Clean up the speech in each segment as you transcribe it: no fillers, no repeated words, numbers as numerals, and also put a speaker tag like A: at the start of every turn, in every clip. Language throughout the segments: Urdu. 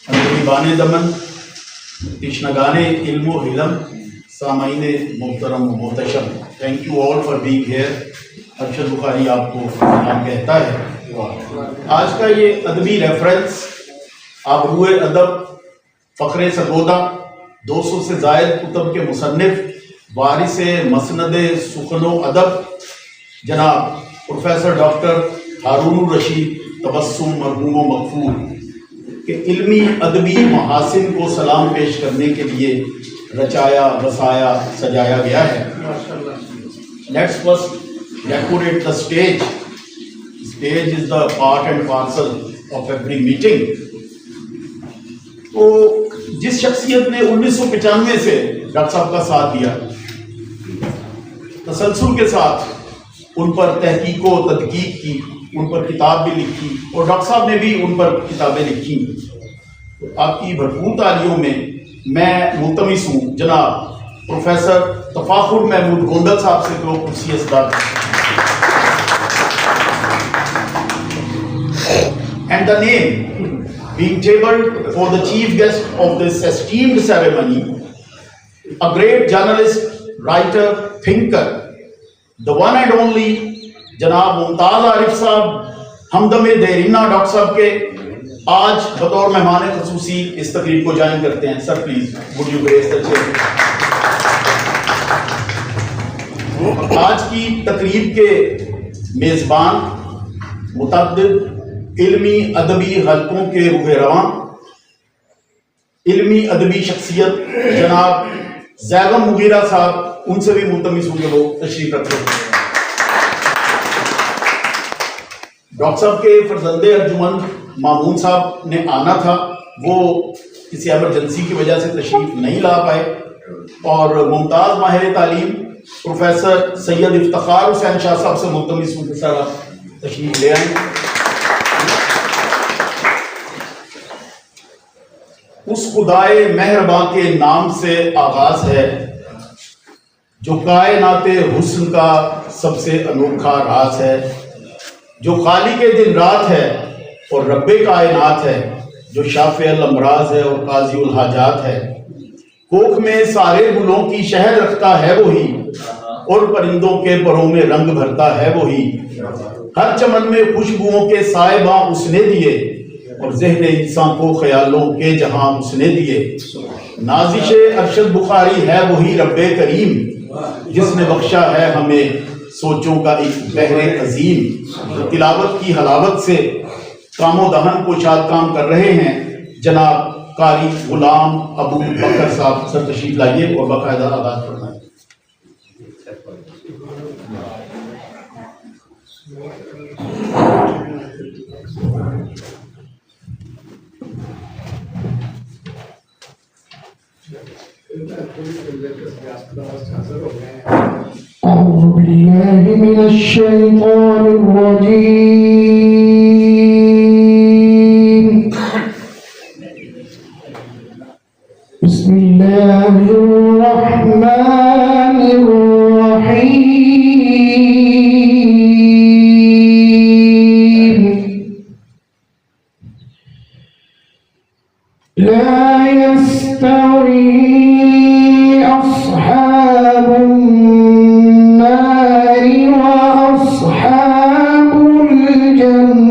A: طبیبان دمن، تشنگان علم و حلم، سامعین محترم و محتشم، thank you all for being here. Arshad Bukhari آپ کو سلام کہتا ہے. آج کا یہ ادبی ریفرنس آبروئے ادب فخر سرگودا، 200 سے زائد کتب کے مصنف، وارث مسند سخن و ادب جناب پروفیسر ڈاکٹر ہارون الرشید تبسم مرحوم و مغفور کے علمی ادبی محاسن کو سلام پیش کرنے کے لیے رچایا بسایا سجایا گیا ہے. Let's first decorate the stage. Stage is the part and parcel of every meeting. تو جس شخصیت نے 1995 سے ڈاکٹر صاحب کا ساتھ دیا، تسلسل کے ساتھ ان پر تحقیق و تدقیق کی، ان پر کتاب بھی لکھی اور ڈاکٹر صاحب نے بھی ان پر کتابیں لکھی، تو آپ کی بھرپور تالیوں میں میں ملتمس ہوں جناب پروفیسر تفاخر محمود گوندل صاحب سے کو کرسی اسداد. And the name being tabled for the chief guest of this esteemed ceremony, a great journalist, writer, thinker, the one and only جناب ممتاز عارف صاحب ہمدم دیرینہ ڈاکٹر صاحب کے آج بطور مہمان خصوصی اس تقریب کو جوائن کرتے ہیں. Sir please would you grace the chair. آج کی تقریب کے میزبان متعدد علمی ادبی حلقوں کے روح رواں، علمی ادبی شخصیت جناب زیغم مغیرہ صاحب، ان سے بھی ملتمس ہوں گے وہ تشریف رکھتے ہیں. ڈاکٹر صاحب کے فرزند ارجمند مامون صاحب نے آنا تھا، وہ کسی ایمرجنسی کی وجہ سے تشریف نہیں لا پائے، اور ممتاز ماہر تعلیم پروفیسر سید افتخار حسین شاہ صاحب سے ملتمس ہوں کہ سر آپ تشریف لے آئیں. اس خدائے مہرباں کے نام سے آغاز ہے جو کائنات حسن کا سب سے انوکھا راز ہے، جو خالق دن رات ہے اور رب کائنات ہے، جو شافع الامراض ہے اور قاضی الحاجات ہے. کوکھ میں سارے گلوں کی شہر رکھتا ہے وہی، اور پرندوں کے پروں میں رنگ بھرتا ہے وہی. ہر چمن میں خوشبوؤں کے سائباں اس نے دیے، اور ذہن انسان کو خیالوں کے جہاں اس نے دیے. نازش ارشد بخاری ہے وہی رب کریم، جس نے بخشا ہے ہمیں سوچوں کا ایک بحر عظیم. تلاوت کی حلاوت سے کام و دہن کو شاد کام کر رہے ہیں جناب قاری غلام ابو بکر صاحب. سر تشریف لائیے اور باقاعدہ آغاز فرمائیں.
B: أعوذ بالله من الشيطان الرجيم. بسم الله الرحمن الرحيم. لا يستوي أصحاب النار وأصحاب الجنة.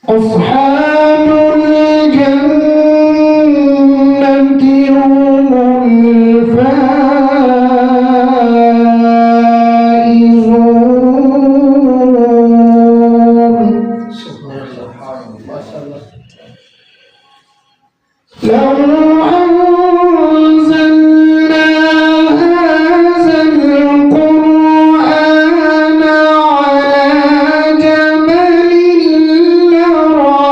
B: أصحاب الجنة هم الفائزون. لو أنزلنا هذا القرآن على جبل لرأيته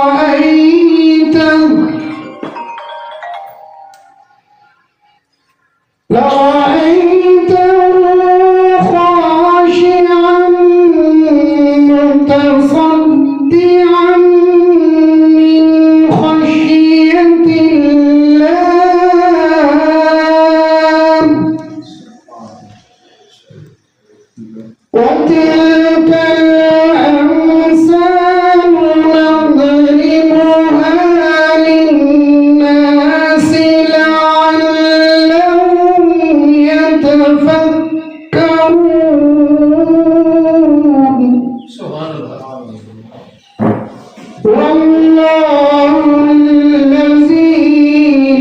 B: والله الذي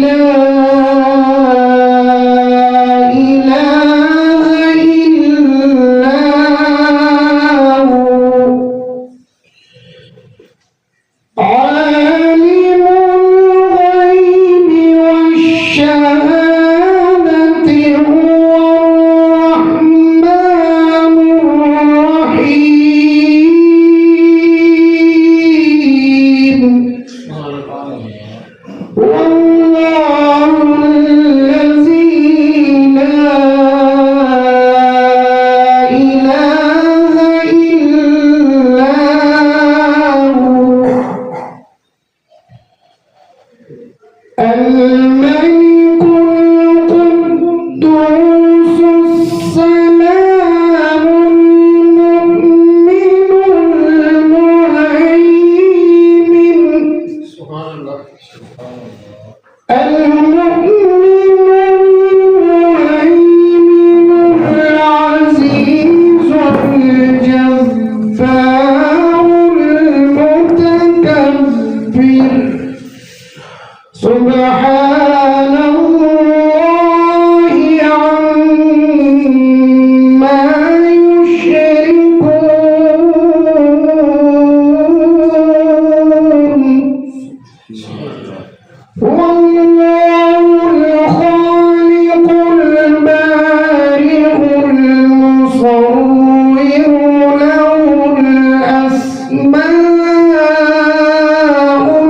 B: لا إله إلا هو عالم الغيب والشهادة هو الرحمن الرحيم والله الذي لا إله إلا هو الملك القدوس السلام المؤمن المهيمن العزيز الجبار المتكبر سبحان الله عما يشركون والله الخالق البارئ المصور له الأسماء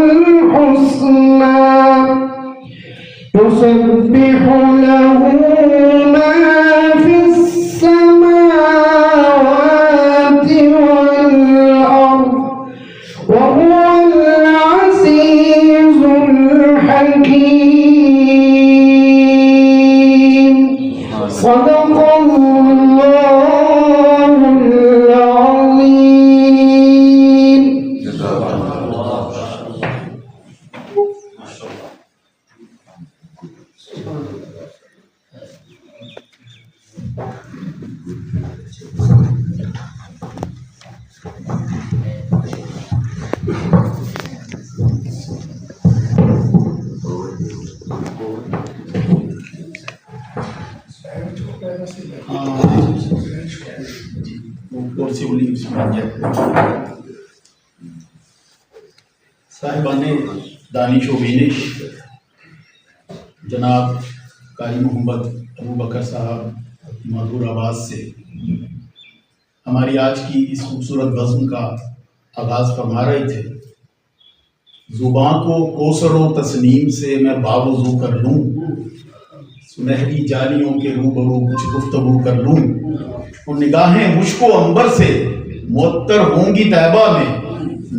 B: الحسنى يسبح له ما في السماوات والأرض وهو العزيز الحكيم صدق الله العظيم.
A: صاحبان دانش و بینش جناب قاری محمد ابو بکر صاحب مدھور آواز سے ہماری آج کی اس خوبصورت بزم کا آغاز فرما رہے تھے. زبان کو کوثر و تسنیم سے میں باوضو کر لوں، سنہری جالیوں کے روبرو کچھ گفتگو کر لوں، اور نگاہیں مشک و عنبر سے معطر ہوں گی طیبہ میں،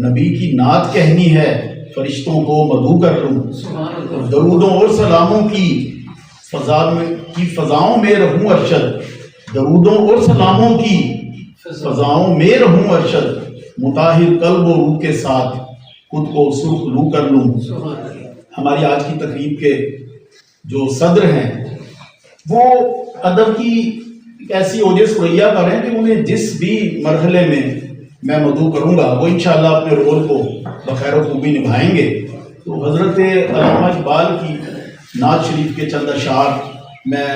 A: نبی کی نعت کہنی ہے فرشتوں کو مدعو کر لوں، اور درودوں اور سلاموں کی فضاؤں میں رہوں ارشد، درودوں اور سلاموں کی فضاؤں میں رہوں ارشد، مطہر قلب و روح کے ساتھ خود کو سرخ رو کر لوں. ہماری آج کی تقریب کے جو صدر ہیں وہ ادب کی ایسی اوجے سریا پر ہیں کہ انہیں جس بھی مرحلے میں میں مدعو کروں گا وہ انشاءاللہ اپنے رول کو بخیر و خوبی نبھائیں گے. تو حضرت علامہ اقبال کی نعت شریف کے چند اشعار میں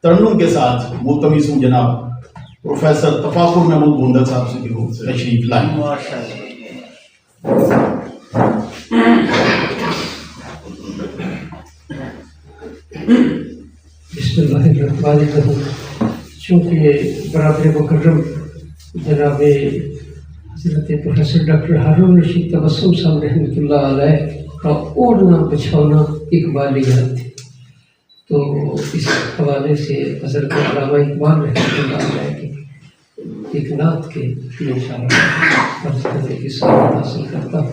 A: ترنم کے ساتھ ملتمس ہوں جناب پروفیسر تفاخر محمود بھوندل صاحب سے کہ وہ تشریف لائیں.
C: بسم اللہ الرحمن الرحیم. چونکہ برادر مکرم جناب حضرت پروفیسر ڈاکٹر ہارون رشید تبسم صاحب رحمۃ اللہ علیہ کا اوڑھنا بچھونا اقبالیات تھی، تو اس حوالے سے حضرت علامہ اقبال رحمۃ اللہ علیہ کی ایک نعت کے انشاءاللہ عرض کرنے کی سعادت حاصل کرتا ہوں.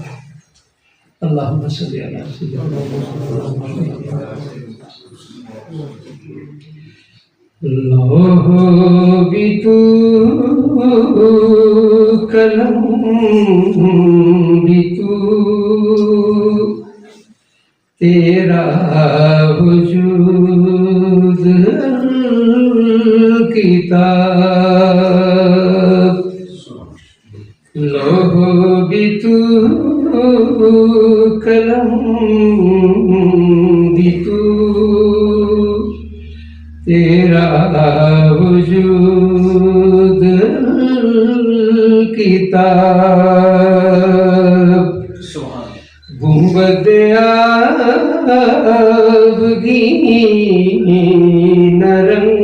C: اللہم صلی علی سیدنا محمد. لوح بھی تو قلم بھی تو تیرا وجود کتاب لوح بھی تو قلم بھی تو تیرا وجود کتاب گنبد آبگین رنگ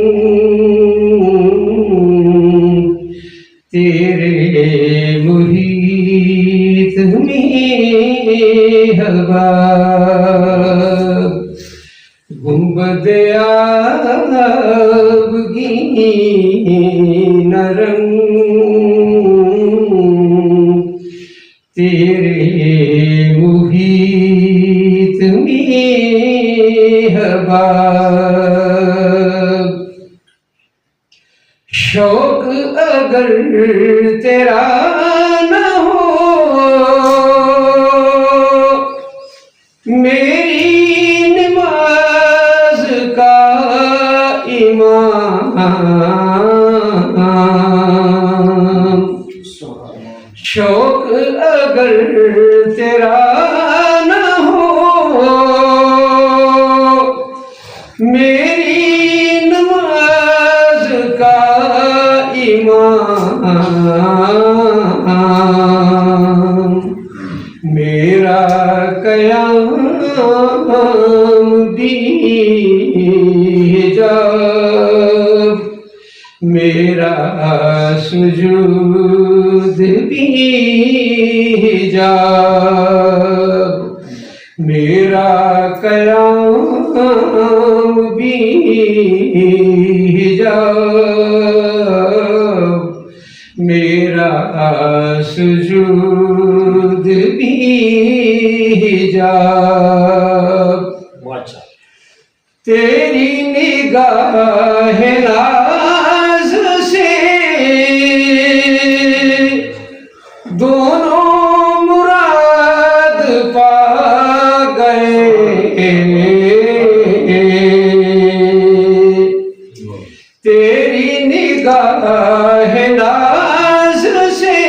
C: تیرے محیط میں حباب گنبد آبگین رنگ تیرے محیط میں حباب شوق اگر تیرا نہ ہو میری نماز کا امام شوق اگر تیرا نہ ہو میری نماز کا امام میرا قیام بھی حجاب میرا سجود بھی حجاب میرا قیام بھی حجاب میرا سجود بھی حجاب تیری نگاہ ناز سے دونوں مراد پا گئے تیری نگاہ ناز سے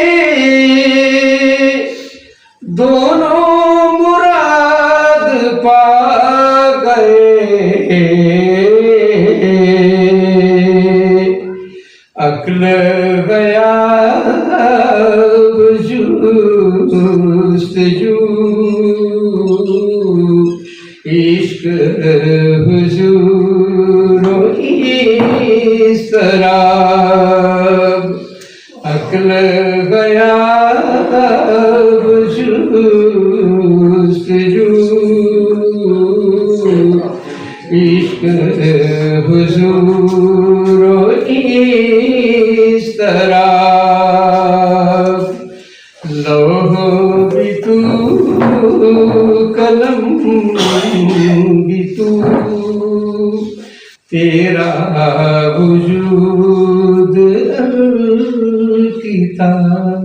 C: دونوں مراد پا گئے عقل غیاب جستجو عشق حضور و اضطراب عقل غیاب جستجو عشق حضور و اضطراب لوح بھی تو قلم بھی تو تیرا وجود کتاب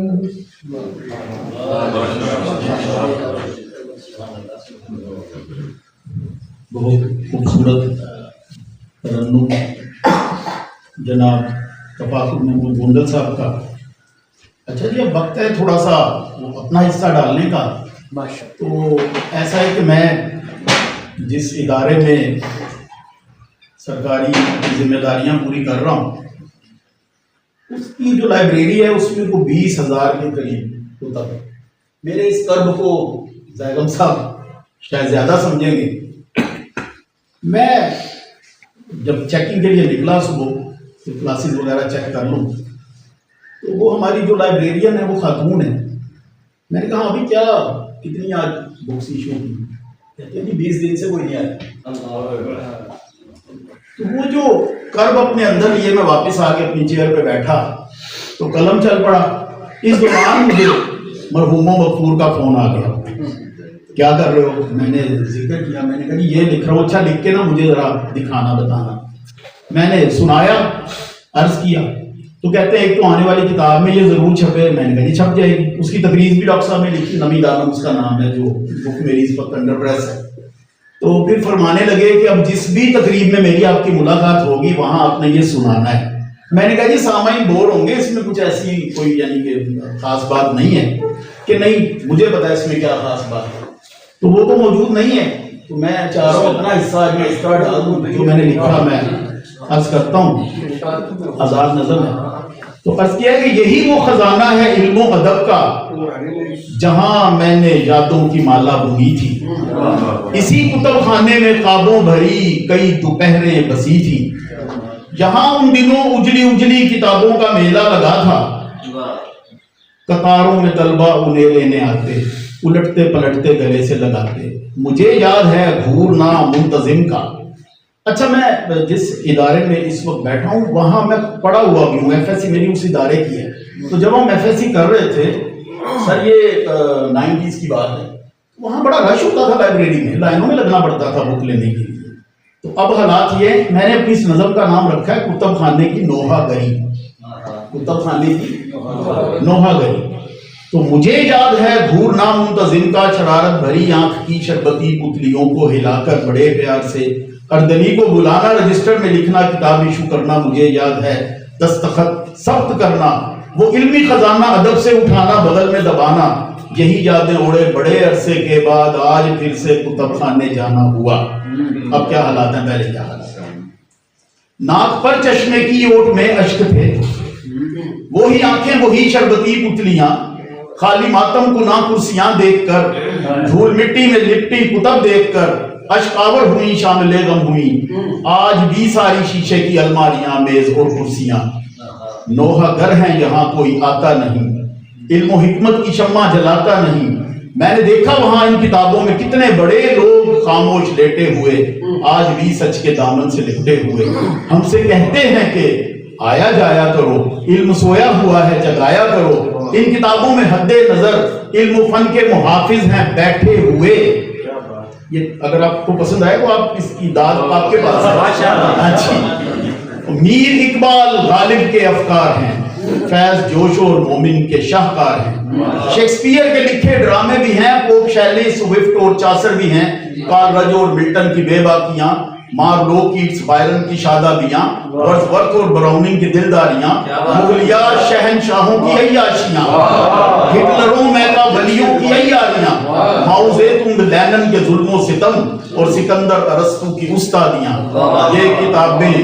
A: بہت خوبصورت ترنم جناب تفاخر محمود گونڈل صاحب کا. اچھا جی اب وقت ہے تھوڑا سا اپنا حصہ ڈالنے کا. تو ایسا ہے کہ میں جس ادارے میں سرکاری ذمہ داریاں پوری کر رہا ہوں اس کی جو لائبریری ہے اس میں کو 20,000 کے قریب ہوتا ہے. میرے اس قرب کو زیغم صاحب شاید زیادہ سمجھیں گے. میں جب چیکنگ کے لیے نکلا صبح کلاسز وغیرہ چیک کر لوں تو وہ ہماری جو لائبریرین ہے وہ خاتون ہے. میں نے کہا ابھی کیا کتنی آج بکس ایشو کی؟ کہتے ہیں 20 دن سے کوئی نہیں آیا. تو وہ جو کرب اپنے اندر لیے میں واپس آ کے اپنی چیئر پہ بیٹھا تو قلم چل پڑا. اس دوران مجھے مرحوم مغفور کا فون آ گیا. کیا کر رہے ہو؟ میں نے ذکر کیا. میں نے کہا یہ لکھ رہا ہوں. اچھا لکھ کے نا مجھے ذرا دکھانا بتانا. میں نے سنایا عرض کیا تو کہتے ہیں ایک تو آنے والی کتاب میں یہ ضرور چھپے. میں نے کہا یہ چھپ جائے گی. اس کی تقریر بھی ڈاکٹر صاحب نے لکھی. نمی دانم اس کا نام ہے جو بک میری اس وقت انڈر پریس ہے. تو پھر فرمانے لگے کہ اب جس بھی تقریب میں میری آپ کی ملاقات ہوگی وہاں آپ نے یہ سنانا ہے. میں نے کہا جی سامعین بور ہوں گے، اس میں کچھ ایسی کوئی یعنی کہ خاص بات نہیں ہے کہ نہیں مجھے پتا ہے اس میں کیا خاص بات ہے، تو وہ تو موجود نہیں ہے، تو میں چاہ رہا ہوں اپنا حصہ میں اس طرح ڈال دوں جو میں نے لکھا میں عرض کرتا ہوں آزاد نظم ہے۔ تو عرض کیا ہے کہ یہی وہ خزانہ ہے علم و ادب کا جہاں میں نے یادوں کی مالا بنی تھی، اسی کتب خانے میں خوابوں بھری کئی دوپہریں بسی تھی، یہاں ان دنوں اجلی اجلی کتابوں کا میلہ لگا تھا، قطاروں میں طلبہ انہیں لینے آتے، الٹتے پلٹتے گلے سے لگاتے، مجھے یاد ہے گھورنا منتظم کا۔ اچھا میں جس ادارے میں اس وقت بیٹھا ہوں وہاں میں پڑھا ہوا بھی ہوں، ایف ایس سی میری اس ادارے کی ہے، تو جب ہم ایف ایس سی کر رہے تھے سر یہ 90s کی بات ہے، وہاں بڑا رش ہوتا تھا لائبریری میں، لائنوں میں لگنا پڑتا تھا بک لینے کے لیے۔ تو اب حالات یہ میں نے اپنی اس نظم کا نام رکھا ہے کتب خانے کی نوحہ گری، کتب خانے کی نوحہ گری۔ تو مجھے یاد ہے گھورنا منتظم کا، شرارت بھری آنکھ کی شربتی پتلیوں کو ہلا کر بڑے پیار سے اردلی کو بلانا، رجسٹر میں لکھنا، کتاب ایشو کرنا، مجھے یاد ہے دستخط ثبت کرنا، وہ علمی خزانہ ادب سے اٹھانا بغل میں دبانا، یہی یادیں اڑے بڑے عرصے کے بعد آج پھر سے کتب خانے جانا ہوا۔ اب کیا حالات ہیں، پہلے کیا حالات ہیں۔ ناک پر چشمے کی اوٹ میں اشک تھے، وہی آنکھیں وہی شربتی پتلیاں، خالی ماتم کناں کرسیاں دیکھ کر، دھول مٹی میں لپٹی کتب دیکھ کر اشک آور ہوئی شامل غم ہوئی، آج بھی ساری شیشے کی الماریاں میز اور کرسیاں، نوحہ گر ہیں یہاں کوئی آتا نہیں، علم و حکمت کی شمع جلاتا نہیں، میں نے دیکھا وہاں ان کتابوں میں کتنے بڑے لوگ خاموش لیٹے ہوئے، آج بھی سچ کے دامن سے لپٹے ہوئے، ہم سے کہتے ہیں کہ آیا جایا کرو، علم سویا ہوا ہے جگایا کرو، ان کتابوں میں حد نظر علم و فن کے محافظ ہیں بیٹھے ہوئے۔ یہ اگر آپ کو پسند آئے تو آپ اس کی داد آپ کے پاس ہے۔ میر اقبال غالب کے افکار ہیں، فیض جوش اور مومن کے شاہکار ہیں، شیکسپیئر کے لکھے ڈرامے بھی ہیں، پوپ شیلی سوئفٹ اور چاسر بھی ہیں، کارل رج اور ملٹن کی بے باکیاں، مارلو کیٹس بائرن کی شادابیاں، ورڈزورتھ اور براؤننگ کی دلداریاں، مغلیہ شہنشاہوں کی عیاشیاں، ہٹلروں میکاویلیوں کی عیاریاں، ماؤ زیتونگ لینن کے ظلم و ستم اور سکندر ارسطو کی استادیاں، یہ کتابیں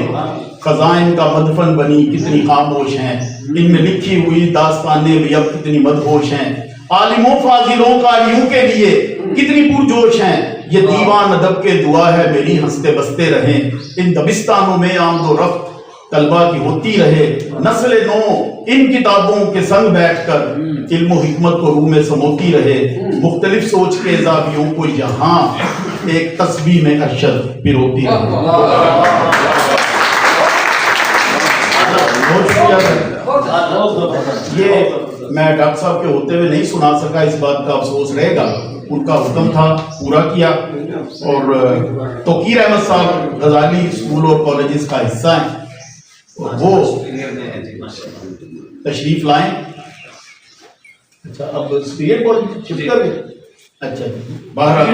A: خزائن کا مدفن بنی کتنی خاموش ہیں، ان میں لکھی ہوئی داستانیں بھی اب کتنی مدہوش ہیں، عالموں فاضلوں قاریوں کے لیے کتنی پرجوش ہیں، یہ دیوان ادب کے دعا ہے میری ہنستے بستے رہیں، ان دبستانوں میں آمد و رفت طلبہ کی ہوتی رہے، نسل نو ان کتابوں کے سنگ بیٹھ کر علم و حکمت کو روح میں سموتی رہے، مختلف سوچ کے اضافیوں کو یہاں ایک تسبیح میں ارشد پروتی رہے۔ یہ میں ڈاکٹر صاحب کے ہوتے ہوئے نہیں سنا سکا، اس بات کا افسوس رہے گا، ان کا حکم تھا پورا کیا۔ اور توقیر احمد صاحب غزالی اسکول اور کالجز کا حصہ ہیں، وہ تشریف لائیں۔ اچھا اب اسپیریٹ کالج شفٹ کر گئے، اچھا باہر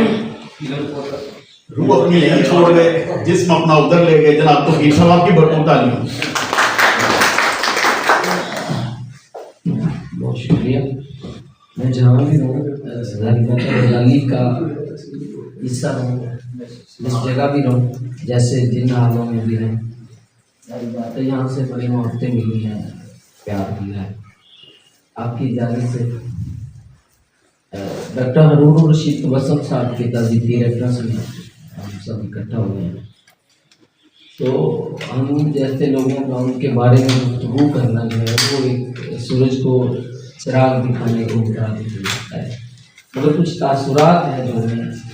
A: روح اپنی یہیں چھوڑ گئے، جسم اپنا ادھر لے گئے۔ جناب توقیر صاحب آپ کی بھرپور تعلیم۔
D: بہت شکریہ۔ میں جہاں بھی ہوں غزالی کا حصہ ہوں، جس جگہ بھی رہوں، جیسے جن حالوں میں بھی رہوں، ساری باتیں یہاں سے بڑی محبتیں ملی ہیں، پیار ملا ہے۔ آپ کی اجازت سے ڈاکٹر ہارون رشید تبسم صاحب کی تعزیتی ریفرنس میں ہم سب اکٹھا ہوئے ہیں، تو ہم جیسے لوگوں کا ان کے بارے میں گفتگو کرنا جو ہے وہ ایک سورج کو چراغ دکھانے کو مترادف ہوتا ہے، مگر کچھ تاثرات ہیں جو میں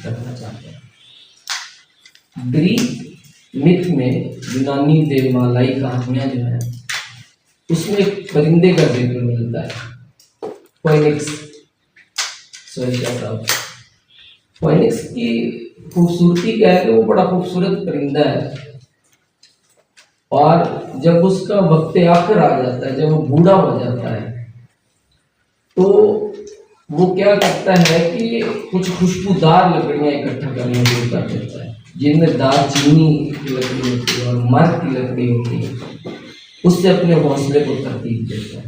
D: رکھنا چاہتا ہوں۔ گریک متھ میں یونانی دیومالائی کہانیاں جو ہیں اس میں ایک پرندے کا ذکر ملتا ہے، فوئنکس۔ فوئنکس کی خوبصورتی کیا ہے کہ وہ بڑا خوبصورت پرندہ ہے، اور جب اس کا وقت آخر آ جاتا ہے، جب وہ بوڑھا ہو جاتا ہے، تو وہ کیا کرتا ہے کہ کچھ خوشبودار لکڑیاں اکٹھا کرنا شروع کر دیتا ہے، جن میں دار چینی کی لکڑی ہوتی ہے اور مرگ کی لکڑی ہوتی ہے۔ اس سے اپنے حوصلے کو ترتیب دیتا ہے.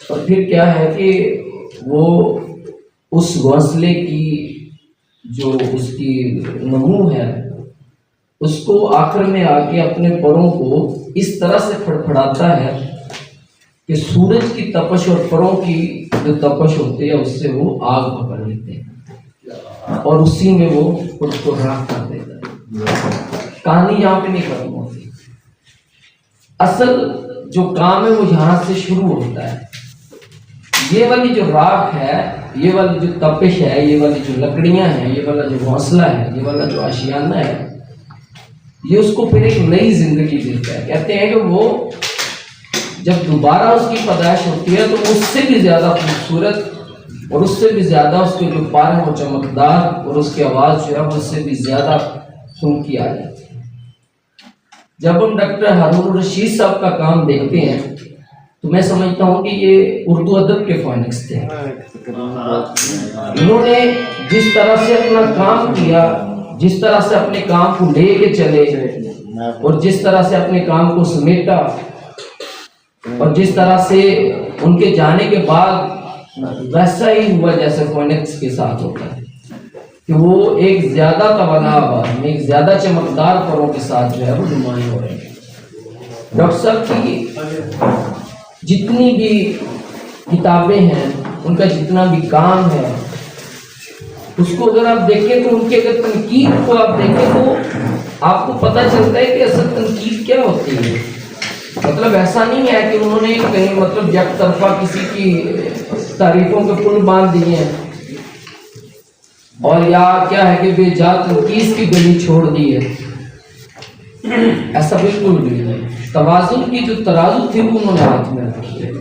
D: اور پھر کیا ہے کہ وہ اس حوصلے کی جو اس کی نمو ہے اس کو آخر میں آ کے اپنے پروں کو اس طرح سے پھڑپھڑاتا ہے کہ سورج کی تپش اور پروں کی جو تپش ہوتی ہے اس سے وہ آگ پکڑ لیتے ہیں اور اسی میں وہ خود کو راکھ کر دیتا ہے. کہانی یہاں پہ نہیں ختم ہوتی. اصل جو کام ہے وہ یہاں سے شروع ہوتا ہے. یہ والی جو راکھ ہے، یہ والی جو تپش ہے، یہ والی جو لکڑیاں ہیں، یہ والا جو حوصلہ ہے، یہ والا جو آشیانہ ہے، یہ اس کو پھر ایک نئی زندگی دیتا ہے. کہتے ہیں کہ وہ جب دوبارہ اس کی پیدائش ہوتی ہے تو اس سے بھی زیادہ خوبصورت اور اس سے بھی زیادہ اس کے جو پار ہیں وہ چمکدار اور اس کی آواز جو ہے اس سے بھی زیادہ سنکی آ جاتی ہے. جب ہم ڈاکٹر ہارون الرشید صاحب کا کام دیکھتے ہیں تو میں سمجھتا ہوں کہ یہ اردو ادب کے فونکس تھے. انہوں نے جس طرح سے اپنا کام کیا، جس طرح سے اپنے کام کو لے کے چلے اور جس طرح سے اپنے کام کو سمیٹا اور جس طرح سے ان کے جانے کے بعد ویسا ہی ہوا جیسے فونکس کے ساتھ ہوتا ہے کہ وہ ایک زیادہ توانا آواز میں ایک زیادہ چمکدار پروں کے ساتھ جو ہے وہ نمایاں ہو رہے ہیں. ڈاکٹر صاحب کی جتنی بھی کتابیں ہیں، ان کا جتنا بھی کام ہے، اس کو اگر آپ دیکھیں تو ان کی اگر تنقید کو آپ دیکھیں تو آپ کو پتہ چلتا ہے کہ اصل تنقید کیا ہوتی ہے. مطلب ایسا نہیں ہے کہ انہوں نے کہیں مطلب یک طرفہ کسی کی تعریفوں کے پل باندھ دیے ہیں اور یا کیا ہے کہ بے جا تنقید کی گلی چھوڑ دی ہے. ایسا بالکل بھی نہیں. توازن کی جو ترازو تھی وہ انہوں نے ہاتھ میں رکھی ہے.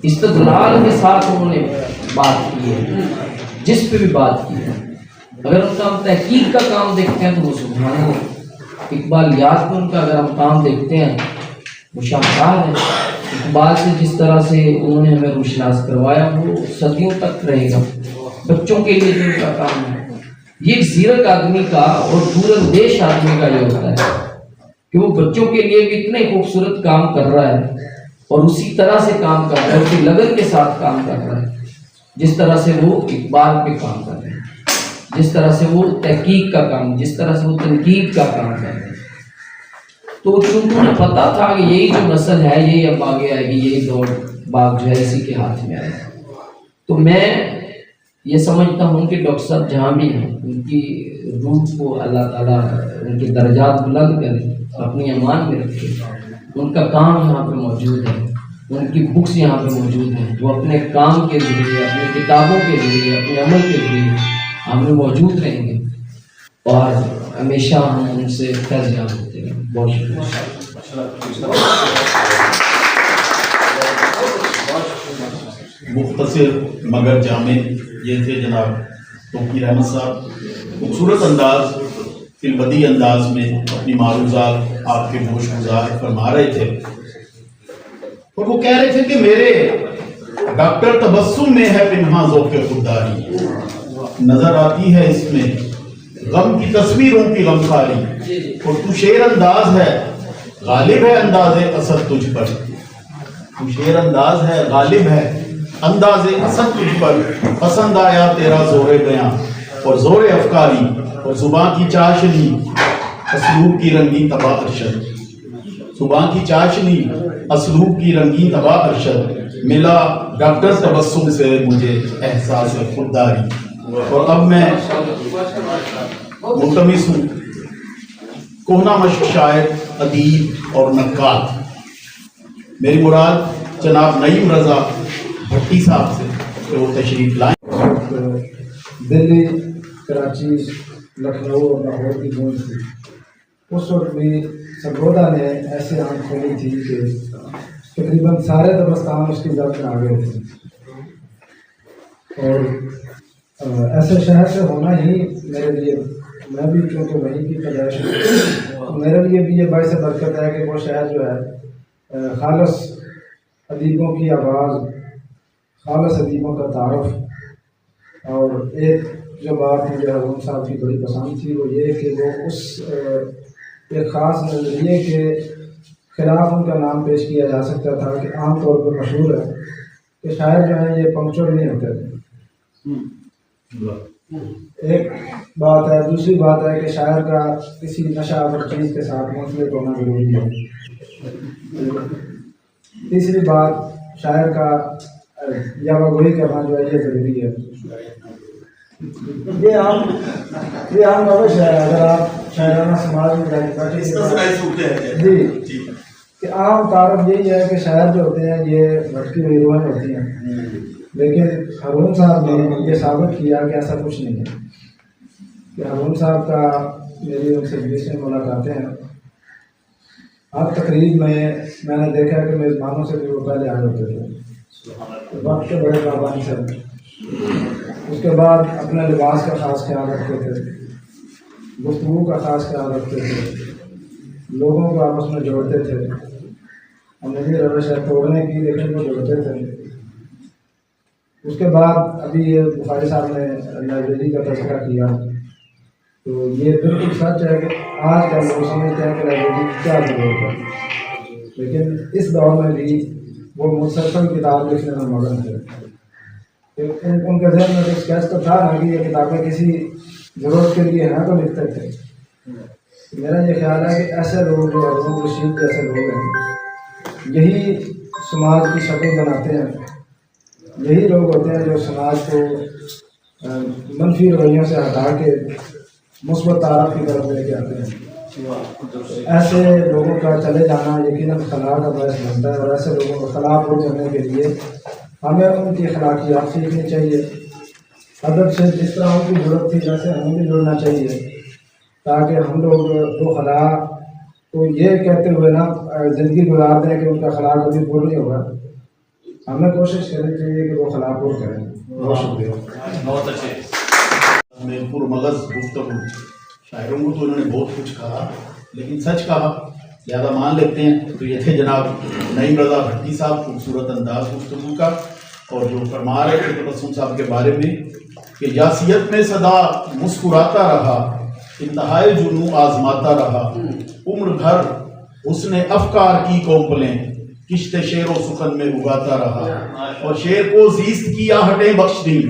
D: استدلال کے ساتھ انہوں نے بات کی ہے، جس پہ بھی بات کی ہے. اگر ان کا ہم تحقیق کا کام دیکھتے ہیں تو وہ سبحان اللہ. اقبالیات میں ان کا اگر ہم کام دیکھتے ہیں وہ شاہکار ہے. اقبال سے جس طرح سے انہوں نے ہمیں روشناس کروایا وہ صدیوں تک رہے گا. بچوں کے لیے جو ان کا کام ہے، یہ ایک زیرک آدمی کا اور دور اندیش آدمی کا یہ ہوتا ہے کہ وہ بچوں کے لیے بھی اتنے خوبصورت کام کر رہا ہے اور اسی طرح سے کام کر رہا ہے، اسی لگن کے ساتھ کام کر رہا ہے جس طرح سے وہ اقبال پہ کام کر رہے ہیں، جس طرح سے وہ تحقیق کا کام، جس طرح سے وہ تنقید کا کام کر رہے ہیں. تو چونکہ انہیں پتا تھا کہ یہی جو نسل ہے یہی اب آگے آئے گی، یہی دور باغ جو ہے اسی کے ہاتھ میں آئے گا. تو میں یہ سمجھتا ہوں کہ ڈاکٹر صاحب جہاں بھی ہیں ان کی روح کو اللہ تعالیٰ ان کے درجات بلند کرے، اپنی امان میں رکھے. ان کا کام یہاں پہ موجود ہے، ان کی بکس یہاں پہ موجود ہیں، وہ اپنے کام کے ذریعے، اپنی کتابوں کے ذریعے، اپنے عمل کے ذریعے ہم میں موجود رہیں گے اور ہمیشہ ہم ان سے فیض یاب ہوتے ہیں. بہت شکریہ.
A: مختصر مگر جامع یہ تھے جناب توقیر احمد صاحب. خوبصورت انداز، فی البدیع انداز میں اپنی معروضات آپ کے گوش گزار فرما رہے تھے اور وہ کہہ رہے تھے کہ میرے ڈاکٹر تبسم میں ہے پنہاں ذوق خودداری، نظر آتی ہے اس میں غم کی تصویروں کی غمخواری، اور تو شیر انداز ہے غالب ہے انداز اسد تجھ پر. تو شیر انداز ہے غالب ہے انداز اسد تجھ پر. پسند آیا تیرا زور بیاں اور زور افکاری اور زباں کی چاشنی اسلوب کی رنگی تباہ ارشد. زباں کی چاشنی اسلوب کی رنگی تباہ ارشد. ملا ڈاکٹر تبسم سے مجھے احساس خودداری. اور اب میں ملتمس ہوں کوہنا مشق شاعر، ادیب اور نقاد، میری مراد جناب نعیم رضا بھٹی صاحب سے کہ وہ تشریف لائیں.
E: دلی، کراچی، لکھنؤ اور لاہور کی گونج تھی. اس وقت بھی سرگودا نے ایسے آنکھ کھولی تھی کہ تقریباً سارے دبستان اس کی ضبط میں آ گئے تھے. اور ایسے شہر سے ہونا ہی میرے لیے، میں بھی چونکہ وہیں کی پیدائش ہوں، میرے لیے بھی یہ باعث برکت ہے کہ وہ شہر جو ہے خالص ادیبوں کی آواز، خالص ادیبوں کا تعارف. اور ایک جو بات مجھے ہارون صاحب کی بڑی پسند تھی وہ یہ کہ وہ اس ایک خاص نظریے کے خلاف ان کا نام پیش کیا جا سکتا تھا کہ عام طور پر مشہور ہے کہ شاعر جو ہیں یہ پنکچوئل نہیں ہوتے تھے. ایک بات ہے. دوسری بات ہے کہ شاعر کا کسی نشہ آور چیز کے ساتھ منسلک ہونا ضروری ہے. تیسری بات شاعر کا یاوہ گوئی کرنا جو ہے یہ ضروری ہے. یہ عام روش ہے. اگر آپ شاعرانہ سماج میں جی کہ عام تعارف یہی ہے کہ شاعر جو ہوتے ہیں یہ بھٹکی ہوئی روحیں ہوتی ہیں، لیکن ہارون صاحب نے یہ ثابت کیا کہ ایسا کچھ نہیں ہے. کہ ہارون صاحب کا میری ان سے بیچ میں ملاقاتیں ہیں. ہر تقریب میں نے دیکھا کہ میزبانوں سے بھی وہ پہلے آئے ہوتے تھے، وقت کے بڑے پابند سے. اس کے بعد اپنے لباس کا خاص خیال رکھتے تھے، گفتگو کا خاص خیال رکھتے تھے، لوگوں کو آپس میں جوڑتے تھے. ہمیں روش ہے توڑنے کی، لیکن وہ جوڑتے تھے. اس کے بعد ابھی یہ بخاری صاحب نے لائبریری کا تذکرہ کیا، تو یہ بالکل سچ ہے کہ آج کل لوگ سمجھتے ہیں کہ لائبریری کی کیا ضرورت ہے، لیکن اس دور میں بھی وہ مسلسل کتاب لکھنے میں مگن تھے. ان کے ذہن میں ایک اسکیچ تو تھا نا کہ یہ کتابیں کسی ضرورت کے لیے ہیں تو لکھتے تھے. میرا یہ خیال ہے کہ ایسے لوگ جو ہارون رشید جیسے لوگ ہیں یہی سماج کی شکل بناتے ہیں. یہی لوگ ہوتے ہیں جو سماج کو منفی رویوں سے ہٹا کے مثبت تعارف کی طرف لے کے آتے ہیں. ایسے لوگوں کا چلے جانا یقیناً خلا کا باعث بنتا ہے، اور ایسے لوگوں کو خلا پور کرنے کے لیے ہمیں ان کی اخلاقیات سیکھنی چاہیے. ادب سے جس طرح ان کی ضرورت تھی ویسے ہمیں بھی جڑنا چاہیے، تاکہ ہم لوگ وہ خلا کو یہ کہتے ہوئے نا زندگی گزار دیں کہ ان کا خلا کبھی پور نہیں ہوگا. ہمیں کوشش کرنی چاہیے کہ وہ خلا پور کریں. بہت شکریہ.
A: بہت اچھے میں پرمغز گفتگو. شاعروں کو تو انہوں نے بہت کچھ کہا لیکن سچ کہا، لہٰذا مان لیتے ہیں. تو یہ تھے جناب نعیم رضا بھٹی صاحب، خوبصورت انداز گفتگو کا، اور جو فرما رہے تھے تبسم صاحب کے بارے میں کہ یاسیت میں صدا مسکراتا رہا، انتہائی جنوں آزماتا رہا، عمر بھر حسن افکار کی کومپلیں کشت شعر و سخن میں اگاتا رہا، اور شعر کو زیست کی آہٹیں بخش دیں،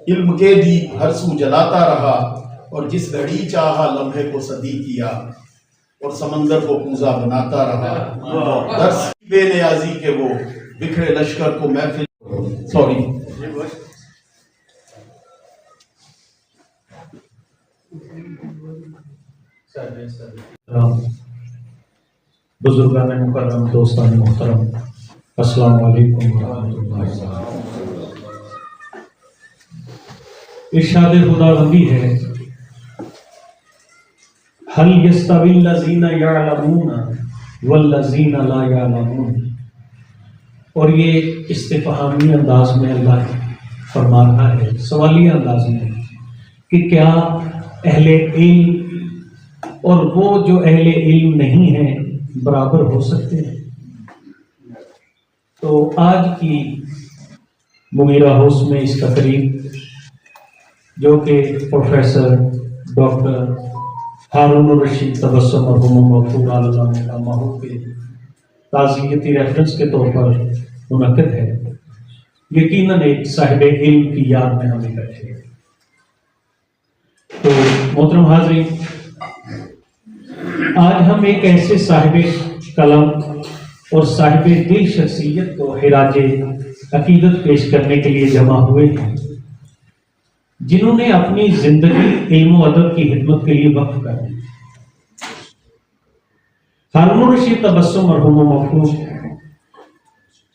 A: علم کے دیپ ہر سو جلاتا رہا، اور جس گھڑی چاہا لمحے کو صدی کیا، اور سمندر کو پوزا بناتا رہا. درس بے نیازی کے وہ بکھرے لشکر کو محفل
F: بزرگان مکرم، دوستان محترم، السلام علیکم ورحمۃ اللہ وبرکاتہ. ارشاد خداوندی ہے هل يستوي الذين يعلمون والذين لا يعلمون، اور یہ استفہامی انداز میں اللہ فرما رہا ہے، سوالیہ انداز میں، کہ کیا اہل علم اور وہ جو اہل علم نہیں ہیں برابر ہو سکتے ہیں؟ تو آج کی مغیرہ ہاؤس میں اس تقریب جو کہ پروفیسر ڈاکٹر ہارون الرشید تبسم مرحوم مغفور اللہ کا ماحول کے تعزیتی ریفرنس کے طور پر منعقد ہے، یقیناً ایک صاحب علم کی یاد میں ہم اکٹھے ہیں. تو محترم حاضرین، آج ہم ایک ایسے صاحب قلم اور صاحب دل شخصیت کو خراج عقیدت پیش کرنے کے لیے جمع ہوئے ہیں، جنہوں نے اپنی زندگی علم و ادب کی خدمت کے لیے وقف کر دی. ہارون الرشید تبسم مرحوم مغفور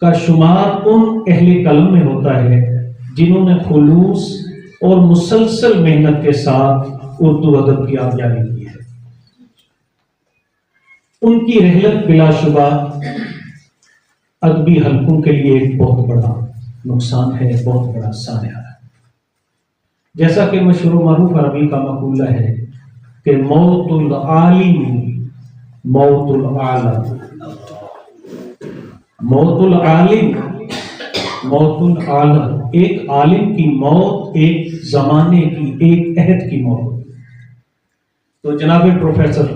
F: کا شمار ان اہل قلم میں ہوتا ہے جنہوں نے خلوص اور مسلسل محنت کے ساتھ اردو ادب کی آب جاری کی ہے. ان کی رحلت بلا شبہ ادبی حلقوں کے لیے ایک بہت بڑا نقصان ہے، بہت بڑا سانحہ ہے. جیسا کہ مشہور و معروف عربی کا مقولہ ہے کہ موت العالم موت العالم، موت العالم موت العالم، ایک عالم کی موت ایک زمانے کی، ایک عہد کی موت. تو جناب پروفیسر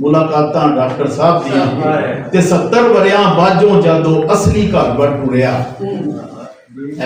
A: ਮੁਲਾਕਾਤਾਂ ਡਾਕਟਰ ਸਾਹਿਬ ਦੀਆਂ ਤੇ 70 ਵਰਿਆਂ ਬਾਝੋਂ ਜਦੋਂ ਅਸਲੀ ਘਰ ਵੱਲ ਟੁਰਿਆ।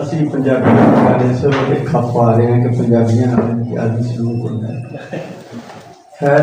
F: ਅਸੀਂ ਪੰਜਾਬੀ ਗਾਣੇ ਇਸ ਵੇਲੇ ਖੱਪ ਆ ਰਹੇ ਹਾਂ ਕਿ ਪੰਜਾਬੀਆਂ ਨਾਲ ਆਦਿ ਸਲੂਕ ਹੁੰਦਾ ਹੈ। ਖੈਰ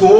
A: 2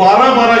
A: 12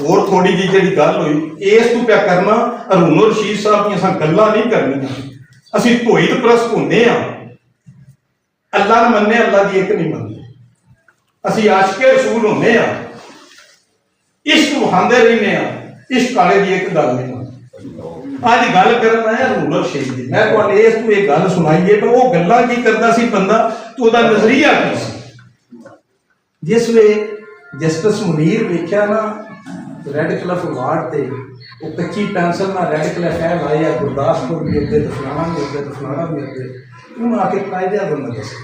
G: ਹੋਰ ਥੋੜੀ ਜਿਹੀ ਜਿਹੜੀ ਗੱਲ ਹੋਈ ਇਸ ਤੋਂ ਪਿਆ ਕਰਨਾ ਹਰੂਨ ਰਸ਼ੀਦ ਸਾਹਿਬ ਦੀਆਂ ਅਸਾਂ ਗੱਲਾਂ ਨਹੀਂ ਕਰਨੀਆਂ। ਅਸੀਂ ਧੋਇਤ ਪ੍ਰਸਤ ਹੁੰਦੇ ਆ, ਅੱਲਾ ਨੂੰ ਮੰਨੇ, ਅੱਲਾ ਦੀ ਇੱਕ ਨਹੀਂ ਮੰਨਦੇ। ਅਸੀਂ ਆਸ਼ਕੇ ਰਸੂਲ ਹੁੰਦੇ ਆ, ਇਸ਼ਕ ਵਹਾਉਂਦੇ ਰਹਿੰਦੇ ਆ, ਇਸ਼ਕ ਵਾਲੇ ਦੀ ਇੱਕ ਗੱਲ ਨਹੀਂ ਮੰਨਦੇ। ਅੱਜ ਗੱਲ ਕਰਨ ਆਇਆ ਹਰੂਨ ਰਸ਼ੀਦ ਦੀ। ਮੈਂ ਤੁਹਾਨੂੰ ਇਸ ਤੋਂ ਇਹ ਗੱਲ ਸੁਣਾਈਏ ਤਾਂ ਉਹ ਗੱਲਾਂ ਕੀ ਕਰਦਾ ਸੀ ਬੰਦਾ, ਤੇ ਉਹਦਾ ਨਜ਼ਰੀਆ ਕੀ ਸੀ। ਜਿਸ ਵੇ ਜਸਟਿਸ ਮੁਨੀਰ ਵੇਖਿਆ ਨਾ ਰੈੱਡ ਕਲਿਫ ਵਾਰਡ ਤੇ ਉਹ ਕੱਚੀ ਪੈਨਸਲ ਨਾਲ ਰੈੱਡ ਕਲਿਫ ਹੈ ਲਾਏ ਆ, ਗੁਰਦਾਸਪੁਰ ਵੀ ਉੱਤੇ ਦਫਨਾਣਾ ਵੀ ਉੱਤੇ ਦਫਨਾਣਾ ਵੀ ਉੱਤੇ, ਉਹਨੂੰ ਆ ਕੇ ਕਾਇਦੇ ਬੰਦਾ ਦੱਸੇ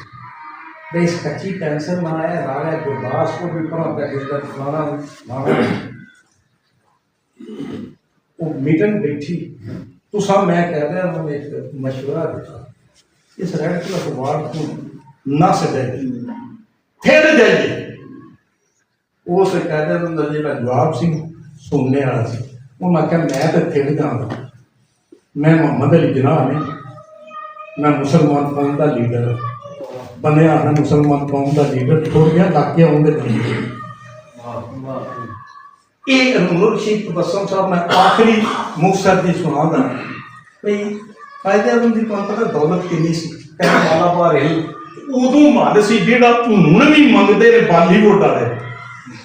G: ਬਈ ਇਸ ਕੱਚੀ ਪੈਨਸਲ ਨਾਲ ਆਇਆ ਰਾਇਆ ਗੁਰਦਾਸਪੁਰ ਵੀ ਪਰਾਂ ਪੈ ਗਿਆ ਦਫਨਾਣਾ। ਉਹ ਮੀਟਿੰਗ ਬੈਠੀ ਤੁਸਾਂ ਮੈਂ ਕਹਿ ਰਿਹਾ ਉਹਨੂੰ ਇੱਕ ਮਸ਼ਵਰਾ ਦਿੱਤਾ, ਇਸ ਰੈੱਡ ਕਲਿਫ ਵਾਰਡ ਤੋਂ ਨਾ ਸਦੇ ਫਿਰ ਜਾਈਏ। ਉਸ ਕਾਇਦੇ ਦਾ ਜਿਹੜਾ ਜਵਾਬ ਸੀ ਸੁਣਨੇ ਵਾਲਾ ਸੀ। ਉਹਨਾਂ ਆਖਿਆ ਮੈਂ ਤਾਂ ਖਿੜ ਜਾਵਾਂਗਾ, ਮੈਂ ਮੁਹੰਮਦ ਅਲੀ ਜਿਨਾਹ ਨੇ, ਮੈਂ ਮੁਸਲਮਾਨ ਕੌਮ ਦਾ ਲੀਡਰ ਬਣਿਆ, ਮੈਂ ਮੁਸਲਮਾਨ ਕੌਮ ਦਾ ਲੀਡਰ ਥੋੜ੍ਹ ਜਿਹਾ ਲੱਗ ਕੇ ਆਉਂਦੇ ਬੰਦੇ। ਇਹ ਹਰੂਨ ਰਸ਼ੀਦ ਤਬਸਮ ਸਾਹਿਬ ਮੈਂ ਆਖਰੀ ਮੁਕਤਸਰ ਦੀ ਸੁਣਾਉਂਦਾ ਬਈ ਕਾਇਦੇ ਦੀ ਤੁਹਾਨੂੰ ਪਤਾ ਦੌਲਤ ਕਿੰਨੀ ਸੀ। ਕਹਿੰਦਾ ਮਾਲਾਬਾਰ ਹਿੱਲ ਉਦੋਂ ਮੱਲ ਸੀ ਜਿਹੜਾ ਹੁਣ ਵੀ ਮੰਗਦੇ ਨੇ ਬਾਲੀਵੁੱਡ ਵਾਲੇ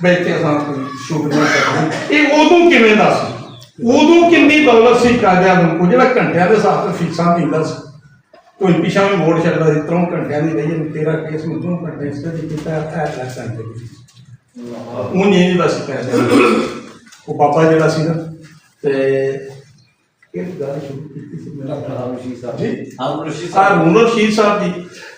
G: ਬੈਠੇ ਅਸਾਂ ਸ਼ੁਕਰੀਆ ਕਰਦੇ। ਇਹ ਉਦੋਂ ਕਿਵੇਂ ਦਾ ਸੀ, ਉਦੋਂ ਕਿੰਨੀ ਦੌਲਤ ਸੀ ਕਾਇਦਿਆਂ ਨੂੰ, ਜਿਹੜਾ ਘੰਟਿਆਂ ਦੇ ਹਿਸਾਬ ਨਾਲ ਫੀਸਾਂ ਦਿੰਦਾ ਸੀ। ਕੋਈ ਪਿਛਾ ਵੀ ਵੋਟ ਛੱਡਦਾ ਸੀ, 3 ਘੰਟਿਆਂ ਦੀ ਰਹੀ ਤੇਰਾ ਕੇਸ ਨੂੰ 3 ਘੰਟੇ ਇਸ ਤੇ ਕੀਤਾ ਘੰਟੇ ਉਹ ਨਹੀਂ ਦਾ ਸੀ ਕਾਇਦਿਆਂ। ਉਹ ਬਾਬਾ ਜਿਹੜਾ ਸੀ ਨਾ ਤੇ ਇਹ ਗੱਲ ਸ਼ੁਰੂ ਕੀਤੀ ਸੀ ਮੇਰਾ ਹਰੂਨ ਰਸ਼ੀਦ ਸਾਹਿਬ ਦੀ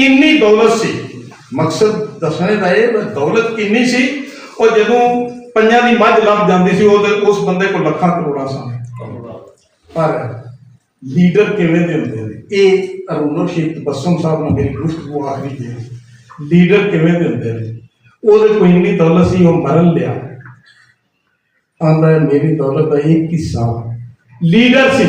G: ਇੰਨੀ ਦੌਲਤ ਸੀ। ਮਕਸਦ ਦੱਸਣੇ ਦਾ ਇਹ ਦੌਲਤ ਕਿੰਨੀ ਸੀ। ਉਹ ਜਦੋਂ ਪੰਜਾਂ ਦੀ ਮੱਝ ਲੱਭ ਜਾਂਦੀ ਸੀ ਉਹਦੇ ਉਸ ਬੰਦੇ ਕੋਲ ਲੱਖਾਂ ਕਰੋੜਾਂ ਸਨ। ਪਰ ਲੀਡਰ ਕਿਵੇਂ ਦੇ ਹੁੰਦੇ ਨੇ, ਇਹ ਹਰੂਨ ਰਸ਼ੀਦ ਤਬਸਮ ਸਾਹਿਬ ਨਾਲ ਮੇਰੀ ਗੁਫ਼ਤਗੂ ਆਖਰੀ ਦੇ ਲੀਡਰ ਕਿਵੇਂ ਦੇ ਹੁੰਦੇ ਨੇ। ਉਹਦੇ ਕੋਲ ਇੰਨੀ ਦੌਲਤ ਸੀ, ਉਹ ਮਰਨ ਲਿਆ ਆਂਦਾ ਮੇਰੀ ਦੌਲਤ ਦਾ ਇੱਕ ਹਿੱਸਾ ਲੀਡਰ ਸੀ,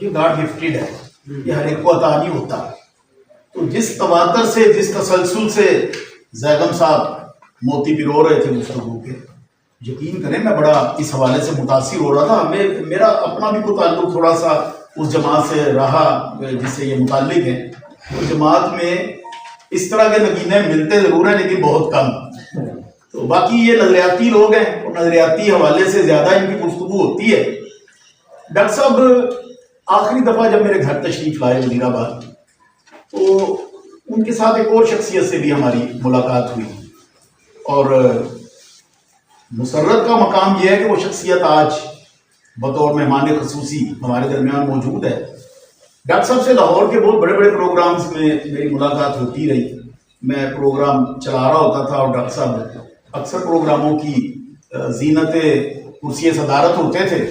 A: یہ گاڈ گفٹیڈ ہے, یہ ہر ایک کو عطا نہیں ہوتا. تو جس تواتر سے, جس تسلسل سے زیغم صاحب موتی پرو رہے تھے گفتگو کے, یقین کریں میں بڑا اس حوالے سے متاثر ہو رہا تھا. میرا اپنا بھی کوئی تعلق تھوڑا سا اس جماعت سے رہا جس سے یہ متعلق ہے. اس جماعت میں اس طرح کے نگینے ملتے ضرور ہیں لیکن بہت کم. تو باقی یہ نظریاتی لوگ ہیں اور نظریاتی حوالے سے زیادہ ان کی گفتگو ہوتی ہے. ڈاکٹر صاحب آخری دفعہ جب میرے گھر تشریف لائے وزیر آباد تو ان کے ساتھ ایک اور شخصیت سے بھی ہماری ملاقات ہوئی, اور مسرت کا مقام یہ ہے کہ وہ شخصیت آج بطور مہمان خصوصی ہمارے درمیان موجود ہے. ڈاکٹر صاحب سے لاہور کے بہت بڑے بڑے پروگرامز میں میری ملاقات ہوتی رہی. میں پروگرام چلا رہا ہوتا تھا اور ڈاکٹر صاحب اکثر پروگراموں کی زینت کرسی صدارت ہوتے تھے.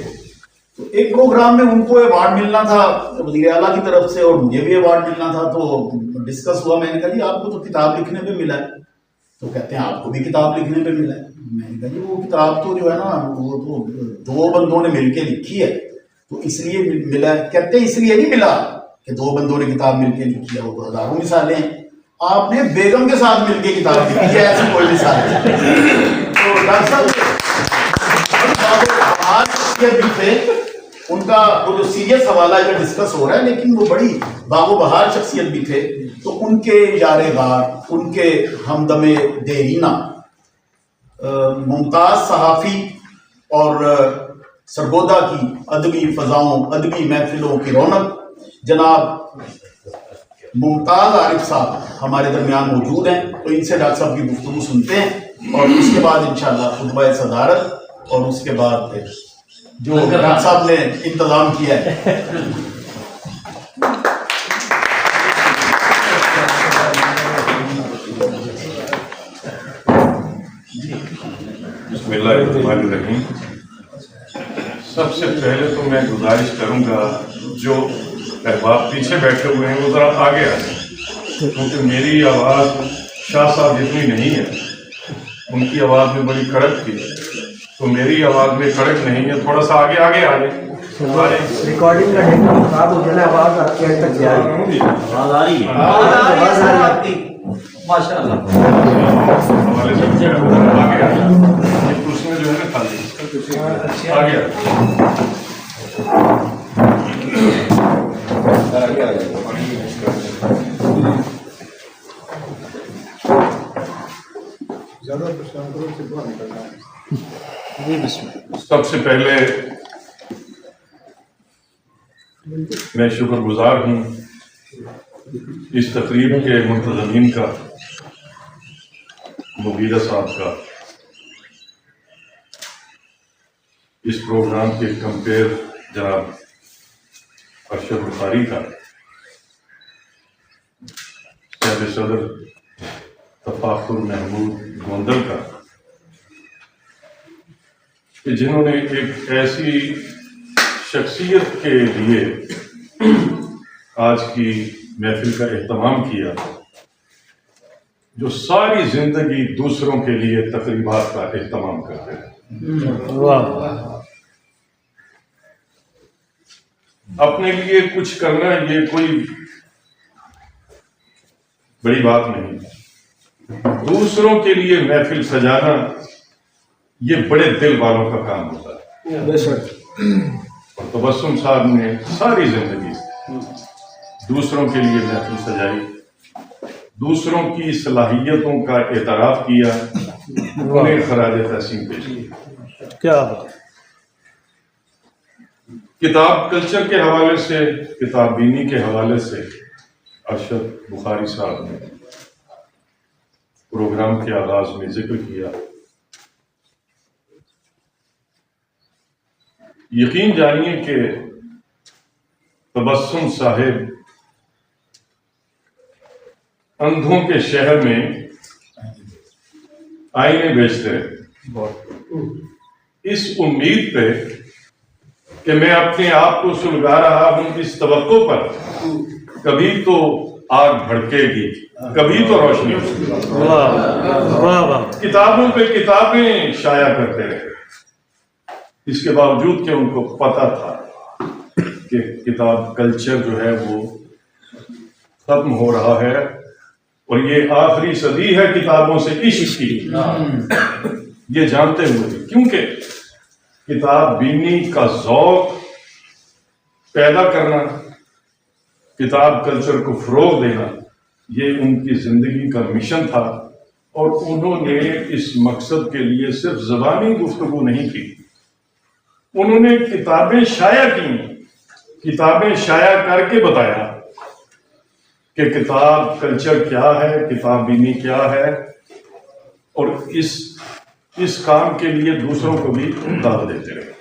A: تو ایک پروگرام میں ان کو ایوارڈ ملنا تھا وزیر اعلیٰ کی طرف سے اور مجھے بھی ایوارڈ ملنا تھا. تو ڈسکس ہوا, میں نے کہا جی آپ کو تو کتاب لکھنے پہ ملا ہے. تو کہتے ہیں آپ کو بھی کتاب لکھنے پہ ملا ہے. میں نے کہا جی وہ کتاب تو جو ہے نا وہ تو 2 بندوں نے مل کے لکھی ہے تو اس لیے ملا ہے. کہتے ہیں اس لیے نہیں ملا کہ 2 بندوں نے کتاب مل کے لکھی ہے, وہ تو ہزاروں مثالیں ہیں. آپ نے بیگم کے ساتھ مل کے کتاب لکھی ہے, ایسی کوئی مثال نہیں. تو ڈاکٹر صاحب بھی تھے, ان کا وہ جو سیریس حوالہ ہے جو ڈسکس ہو رہا ہے لیکن وہ بڑی باغ و بہار شخصیت بھی تھے. تو ان کے یار غار, ان کے ہمدم دیرینہ, ممتاز صحافی اور سرگودا کی ادبی فضاؤں, ادبی محفلوں کی رونق جناب ممتاز عارف صاحب ہمارے درمیان موجود ہیں. تو ان سے ڈاکٹر صاحب کی گفتگو سنتے ہیں اور اس کے بعد انشاءاللہ خطبہ صدارت اور اس کے بعد جو ڈاکٹر صاحب نے انتظام کیا ہے.
H: بسم اللہ الرحمن الرحیم. سب سے پہلے تو میں گزارش کروں گا جو احباب پیچھے بیٹھے ہوئے ہیں وہ ذرا آگے آ جائیں, کیونکہ میری آواز شاہ صاحب جتنی نہیں ہے, ان کی آواز میں بڑی کڑک تھی, تو میری آواز میں کڑک نہیں ہے. تھوڑا سا آگے آ جائیں.
E: ریکارڈنگ کا ڈیٹا خراب ہو جانا, آواز آپ کے تک جا رہی ہے.
I: آواز آ رہی ہے
H: ماشاء اللہ. ہمارے سب آگے آ جائیں. کرسیاں جو ہے نا خالی آگے آ سب سے پہلے میں شکر گزار ہوں اس تقریب کے منتظمین کا, مغیرہ صاحب کا, اس پروگرام کے کمپیر جناب ارشد بخاری کا, صاحب صدر تفاخر محمود گوندل کا, کہ جنہوں نے ایک ایسی شخصیت کے لیے آج کی محفل کا اہتمام کیا جو ساری زندگی دوسروں کے لیے تقریبات کا اہتمام کرتے ہیں. اپنے لیے کچھ کرنا یہ کوئی بڑی بات نہیں, دوسروں کے لیے محفل سجانا یہ بڑے دل والوں کا کام ہوتا ہے. اور تبسم صاحب نے ساری زندگی دوسروں کے لیے محفل سجائی, دوسروں کی صلاحیتوں کا اعتراف کیا, انہیں خراج تحسین پیش کیا.
F: کیا بات.
H: کتاب کلچر کے حوالے سے, کتاب بینی کے حوالے سے ارشد بخاری صاحب نے پروگرام کے آغاز میں ذکر کیا. یقین جانیے کہ تبسم صاحب اندھوں کے شہر میں آئینے بیچتے رہے, اس امید پہ کہ میں اپنے آپ کو سلگا رہا ہوں اس توقع پر کبھی تو آگ بھڑکے گی, کبھی تو روشنی ہوگی. کتابوں پہ کتابیں شائع کرتے رہے, اس کے باوجود کہ ان کو پتہ تھا کہ کتاب کلچر جو ہے وہ ختم ہو رہا ہے، اور یہ آخری صدی ہے کتابوں سے عشق کی، یہ جانتے ہوئے، کیونکہ کتاب بینی کا ذوق پیدا کرنا، کتاب کلچر کو فروغ دینا، یہ ان کی زندگی کا مشن تھا، اور انہوں نے اس مقصد کے لیے صرف زبانی گفتگو نہیں کی، انہوں نے کتابیں شائع کی، کتابیں شائع کر کے بتایا کہ کتاب کلچر کیا ہے، کتاب بینی کیا ہے، اور اس کام کے لیے دوسروں کو بھی دعوت دیتے رہے۔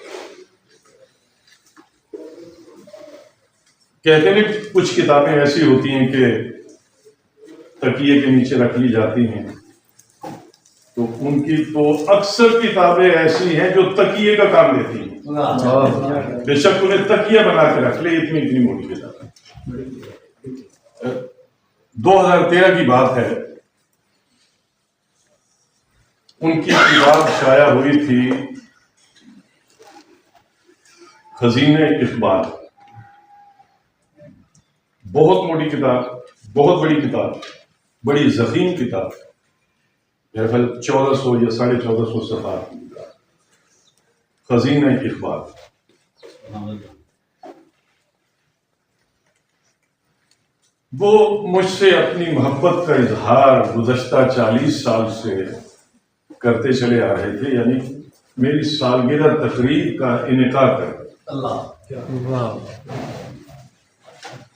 H: کہتے ہیں کچھ کتابیں ایسی ہوتی ہیں کہ تکیے کے نیچے رکھ لی جاتی ہیں، تو ان کی تو اکثر کتابیں ایسی ہیں جو تکیے کا کام دیتی ہیں، بے شک انہیں تکیہ بنا کے رکھ لے، اتنی موٹی کتاب ہے۔ 2013 کی بات ہے، ان کی کتاب شائع ہوئی تھی، خزینہ اقبال، بہت موٹی کتاب، بہت بڑی کتاب، بڑی ضخیم کتاب، میرے خیال 1400 یا 1450 صفحات کی کتاب، خزینہ اقبال۔ وہ مجھ سے اپنی محبت کا اظہار گزشتہ 40 سال سے کرتے چلے آ رہے تھے، یعنی میری سالگرہ تقریب کا انعقاد کر،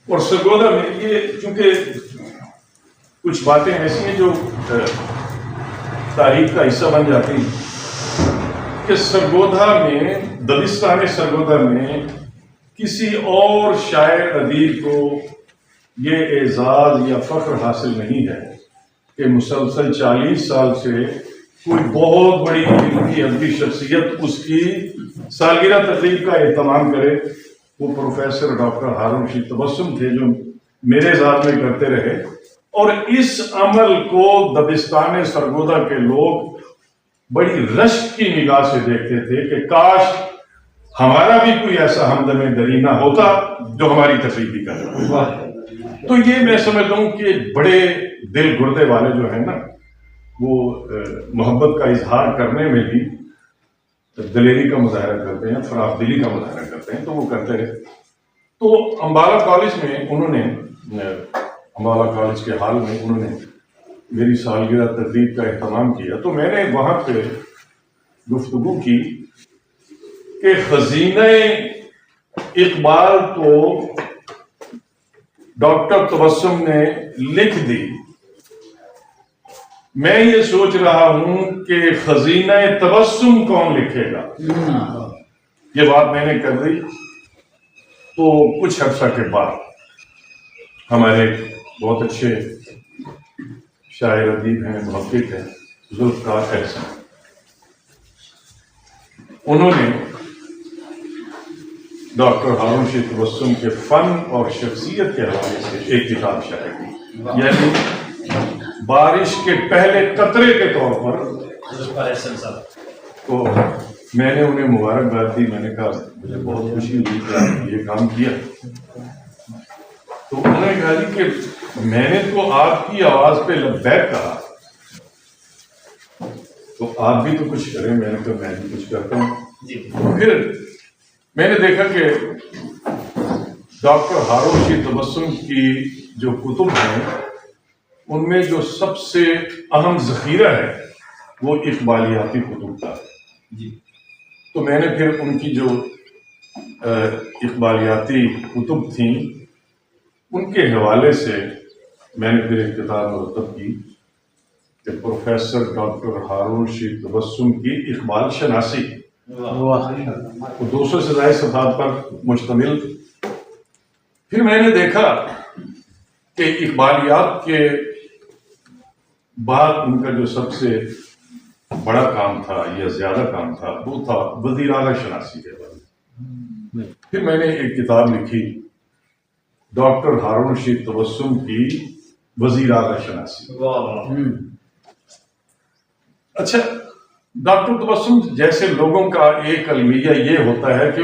H: اور سرگودا میں یہ چونکہ کچھ باتیں ایسی ہیں جو تاریخ کا حصہ بن جاتی ہیں کہ سرگودا میں، دبستان سرگودا میں کسی اور شاعر ادیب کو یہ اعزاز یا فخر حاصل نہیں ہے کہ مسلسل 40 سال سے کوئی بہت بڑی علمی ادبی شخصیت اس کی سالگرہ تقریب کا اہتمام کرے۔ وہ پروفیسر ڈاکٹر ہارون رشید تبسم تھے جو میرے ذات میں کرتے رہے، اور اس عمل کو دبستان سرگودا کے لوگ بڑی رشک کی نگاہ سے دیکھتے تھے کہ کاش ہمارا بھی کوئی ایسا ہمدم درینہ ہوتا جو ہماری تقریب بھی کر رہا ہے۔ تو یہ میں سمجھتا ہوں کہ بڑے دل گردے والے جو ہیں نا، وہ محبت کا اظہار کرنے میں بھی دلیری کا مظاہرہ کرتے ہیں، فراخ دلی کا مظاہرہ کرتے ہیں، تو وہ کرتے رہے۔ تو امبالہ کالج میں انہوں نے، امبالہ کالج کے حال میں انہوں نے میری سالگرہ تقریب کا اہتمام کیا، تو میں نے وہاں پہ گفتگو کی کہ خزینہ اقبال تو ڈاکٹر تبسم نے لکھ دی، میں یہ سوچ رہا ہوں کہ خزینہ تبسم کون لکھے گا۔ یہ بات میں نے کر دی، تو کچھ عرصہ کے بعد ہمارے بہت اچھے شاعر ادیب ہیں، محقق ہیں، ذوالفقار احسن، انہوں نے ڈاکٹر ہارون رشید تبسم کے فن اور شخصیت کے حوالے سے ایک کتاب شائع کی، یعنی بارش کے پہلے قطرے کے طور پر۔ تو میں نے انہیں مبارکباد دی، میں نے کہا مجھے بہت خوشی ہوئی کہ آپ نے یہ کام کیا۔ تو انہوں نے کہا جی کہ میں نے تو آپ کی آواز پہ لبیک کہا، تو آپ بھی تو کچھ کریں۔ میں نے کہا میں بھی کچھ کرتا ہوں۔ پھر میں نے دیکھا کہ ڈاکٹر ہارون رشید تبسم کی جو کتب ہیں ان میں جو سب سے اہم ذخیرہ ہے وہ اقبالیاتی کتب کا ہے۔ تو میں نے پھر ان کی جو اقبالیاتی کتب تھیں ان کے حوالے سے میں نے پھر ایک کتاب مرتب کی کہ پروفیسر ڈاکٹر ہارون رشید تبسم کی اقبال شناسی، وہ 200 سے زائد صفحات پر مشتمل۔ پھر میں نے دیکھا کہ اقبالیات کے بعد ان کا جو سب سے بڑا کام تھا یا زیادہ کام تھا وہ تھا وزیر اعلیٰ شناسی کے بارے۔ پھر میں نے ایک کتاب لکھی ڈاکٹر ہارون رشید تبسم کی وزیر اعلیٰ شناسی۔ اچھا، ڈاکٹر تبسم جیسے لوگوں کا ایک المیہ یہ ہوتا ہے کہ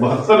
H: 72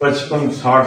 H: 55-60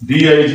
H: DIG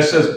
H: SSP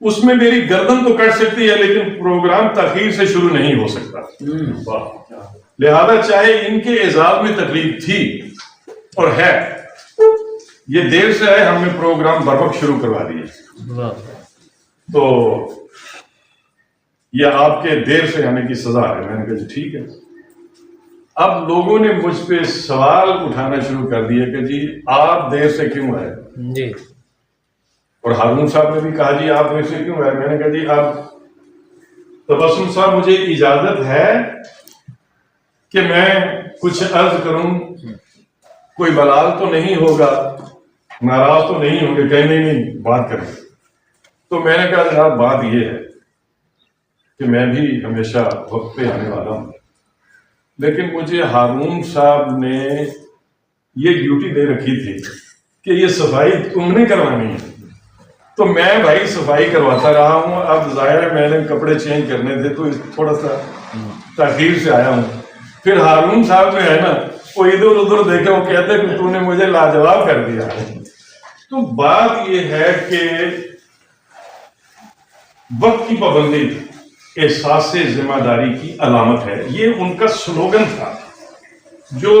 H: اس میں میری گردن تو کٹ سکتی ہے لیکن پروگرام تاخیر سے شروع نہیں ہو سکتا. لہذا چاہے ان کے اعزاز میں تکلیف تھی اور ہے، یہ دیر سے ہے، ہم نے پروگرام بر وقت شروع کروا دیا. تو یہ آپ کے دیر سے آنے کی سزا ہے. میں نے کہا جی ٹھیک ہے. اب لوگوں نے مجھ پہ سوال اٹھانا شروع کر دیا کہ جی آپ دیر سے کیوں آئے جی، اور ہارون صاحب نے بھی کہا جی آپ دیر سے کیوں آئے. میں نے کہا جی اب تبسم صاحب مجھے اجازت ہے کہ میں کچھ عرض کروں، کوئی ملال تو نہیں ہوگا، ناراض تو نہیں ہوں گے، کہیں نہیں بات کریں. تو میں نے کہا جناب بات یہ ہے کہ میں بھی ہمیشہ وقت پہ آنے والا ہوں، لیکن مجھے ہارون صاحب نے یہ ڈیوٹی دے رکھی تھی کہ یہ صفائی تم نے کروانی ہے، تو میں بھائی صفائی کرواتا رہا ہوں. اب ظاہر ہے میں نے کپڑے چینج کرنے تھے تو تھوڑا سا تاخیر سے آیا ہوں. پھر ہارون صاحب جو ہے نا وہ ادھر ادھر دیکھے، وہ کہتے کہ تو نے مجھے لاجواب کر دیا. تو بات یہ ہے کہ وقت کی پابندی احساس ذمہ داری کی علامت ہے. یہ ان کا سلوگن تھا جو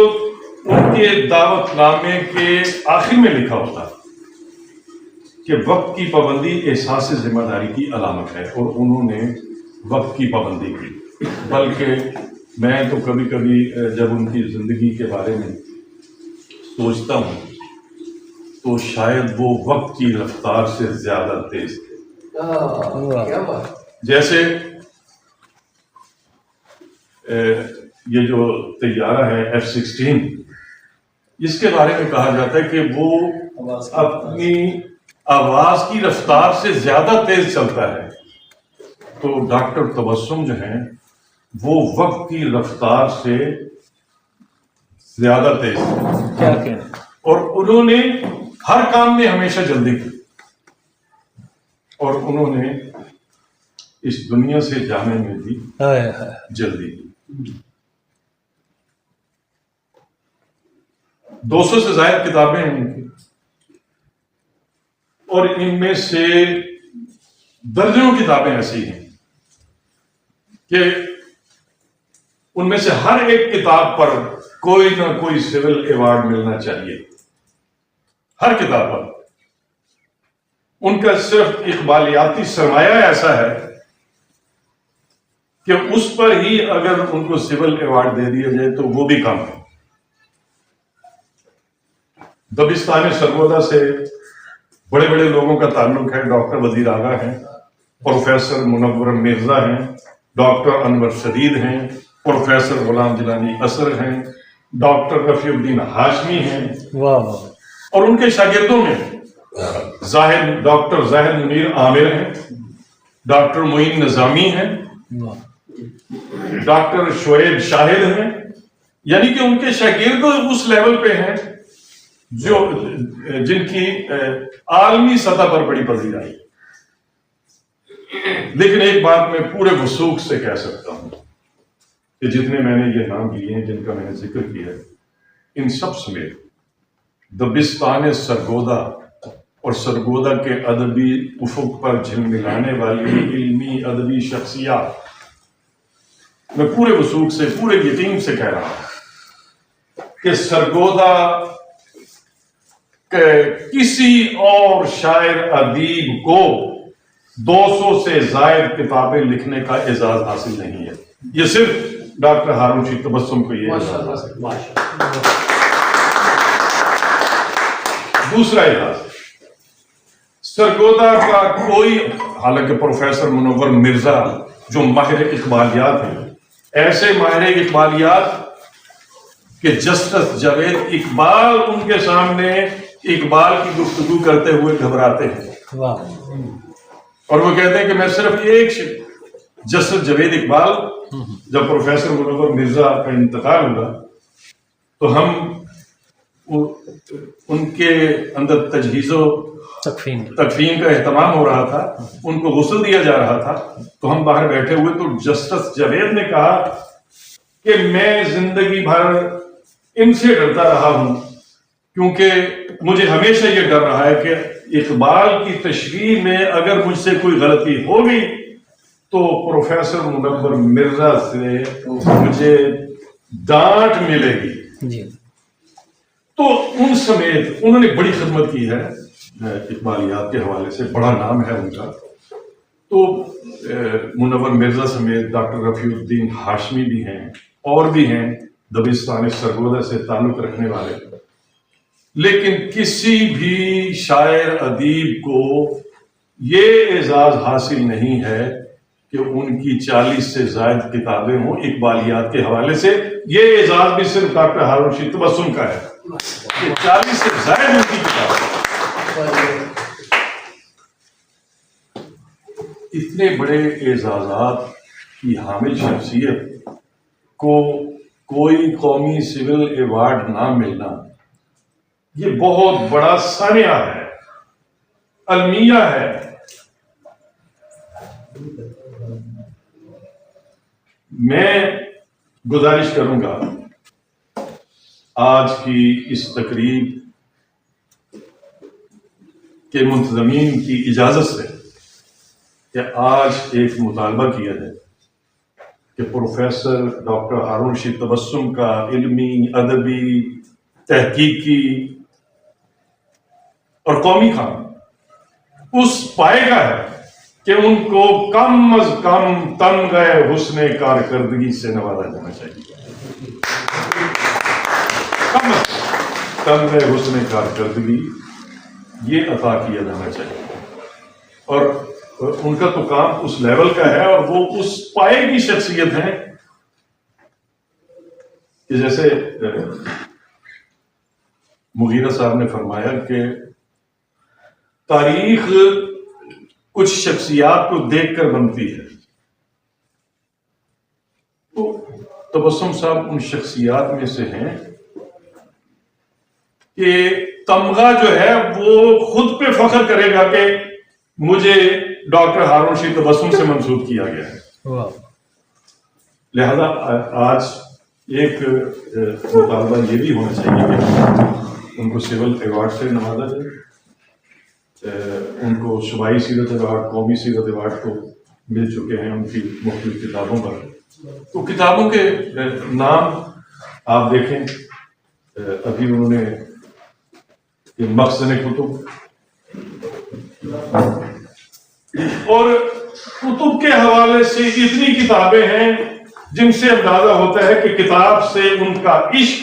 H: ان کے دعوت نامے کے آخر میں لکھا ہوتا کہ وقت کی پابندی احساس ذمہ داری کی علامت ہے، اور انہوں نے وقت کی پابندی کی. بلکہ میں تو کبھی کبھی جب ان کی زندگی کے بارے میں سوچتا ہوں تو شاید وہ وقت کی رفتار سے زیادہ تیز تھے. جیسے یہ جو طیارہ ہے F-16، اس کے بارے میں کہا جاتا ہے کہ وہ اپنی آواز کی رفتار سے زیادہ تیز چلتا ہے. تو ڈاکٹر تبسم جو ہیں وہ وقت کی رفتار سے زیادہ تیز کیا کہنا، اور انہوں نے ہر کام میں ہمیشہ جلدی کی، اور انہوں نے اس دنیا سے جانے میں بھی جلدی کی. 200 سے زائد کتابیں ہیں ان کی، اور ان میں سے درجنوں کتابیں ایسی ہیں کہ ان میں سے ہر ایک کتاب پر کوئی نہ کوئی سول ایوارڈ ملنا چاہیے. ہر کتاب پر ان کا صرف اقبالیاتی سرمایہ ایسا ہے کہ اس پر ہی اگر ان کو سول ایوارڈ دے دیا جائے تو وہ بھی کم ہے. دبستان سرگودا سے بڑے بڑے لوگوں کا تعلق ہے. ڈاکٹر وزیر آغا ہیں، پروفیسر منور مرزا ہیں، ڈاکٹر انور شدید ہیں، پروفیسر غلام جیلانی اثر ہیں، ڈاکٹر رفیع الدین ہاشمی ہیں، اور ان کے شاگردوں میں ڈاکٹر زاہد منیر عامر ہیں، ڈاکٹر معین نظامی ہیں، ڈاکٹر شعیب شاہد ہیں. یعنی کہ ان کے شاگرد اس لیول پہ ہیں جو جن کی عالمی سطح پر بڑی پذیرائی. لیکن ایک بات میں پورے وثوق سے کہہ سکتا ہوں کہ جتنے میں نے یہ نام لیے ہیں جن کا میں نے ذکر کیا ہے، ان سب سمیت دبستان سرگودا اور سرگودا کے ادبی افق پر جھلملانے والی علمی ادبی شخصیات، میں پورے وثوق سے پورے یقین سے کہہ رہا ہوں کہ سرگودا کہ کسی اور شاعر ادیب کو 200 سے زائد کتابیں لکھنے کا اعزاز حاصل نہیں ہے. یہ صرف ڈاکٹر ہارون رشید تبسم کو یہ اعزاز حاصل ہے. دوسرا اعزاز، سرگودا کا کوئی، حالانکہ پروفیسر منور مرزا جو ماہر اقبالیات ہیں، ایسے ماہر اقبالیات کہ جسٹس جاوید اقبال ان کے سامنے اقبال کی گفتگو کرتے ہوئے گھبراتے ہیں، اور وہ کہتے ہیں کہ میں صرف ایک جسٹس جاوید اقبال، جب پروفیسر منور مرزا کا انتقال ہوا تو ہم ان کے اندر تجہیز و تکفین کا اہتمام ہو رہا تھا، ان کو غسل دیا جا رہا تھا، تو ہم باہر بیٹھے ہوئے تو جسٹس جاوید نے کہا کہ میں زندگی بھر ان سے ڈرتا رہا ہوں کیونکہ مجھے ہمیشہ یہ ڈر رہا ہے کہ اقبال کی تشریح میں اگر مجھ سے کوئی غلطی ہوگی تو پروفیسر منور مرزا سے مجھے ڈانٹ ملے گی.
D: جی
H: تو ان سمیت انہوں نے بڑی خدمت کی ہے اقبالیات کے حوالے سے، بڑا نام ہے ان کا. تو منور مرزا سمیت ڈاکٹر رفیع الدین ہاشمی بھی ہیں اور بھی ہیں دبستان سرگودا سے تعلق رکھنے والے. لیکن کسی بھی شاعر ادیب کو یہ اعزاز حاصل نہیں ہے کہ ان کی 40 سے زائد کتابیں ہوں اقبالیات کے حوالے سے. یہ اعزاز بھی صرف ڈاکٹر ہارون رشید تبسم کا ہے کہ 40 سے زائد ان کی کتابیں. اتنے بڑے اعزازات کی حامل شخصیت کو کوئی قومی سول ایوارڈ نہ ملنا یہ بہت بڑا سانحہ ہے، المیہ ہے. میں گزارش کروں گا آج کی اس تقریب کے منتظمین کی اجازت سے کہ آج ایک مطالبہ کیا جائے کہ پروفیسر ڈاکٹر ہارون رشید تبسم کا علمی، ادبی، تحقیقی اور قومی کام اس پائے کا ہے کہ ان کو کم از کم تمغہ حسن کارکردگی سے نوازا جانا چاہیے. کم از کم تمغہ حسن کارکردگی یہ عطا کیا جانا چاہیے. اور ان کا تو کام اس لیول کا ہے اور وہ اس پائے کی شخصیت ہے کہ جیسے مغیرہ صاحب نے فرمایا کہ تاریخ کچھ شخصیات کو دیکھ کر بنتی ہے. تو تبسم صاحب ان شخصیات میں سے ہیں کہ تمغہ جو ہے وہ خود پہ فخر کرے گا کہ مجھے ڈاکٹر ہارون رشید تبسم سے منسوب کیا گیا ہے. لہذا آج ایک مطالبہ یہ بھی ہونا چاہیے کہ ان کو سول ایوارڈ سے نوازا جائے. ان کو صوبائی سیرت ایوارڈ، قومی سیرت ایوارڈ کو مل چکے ہیں ان کی مختلف کتابوں پر. تو کتابوں کے نام آپ دیکھیں، ابھی انہوں نے مخزن کتب اور کتب کے حوالے سے اتنی کتابیں ہیں جن سے اندازہ ہوتا ہے کہ کتاب سے ان کا عشق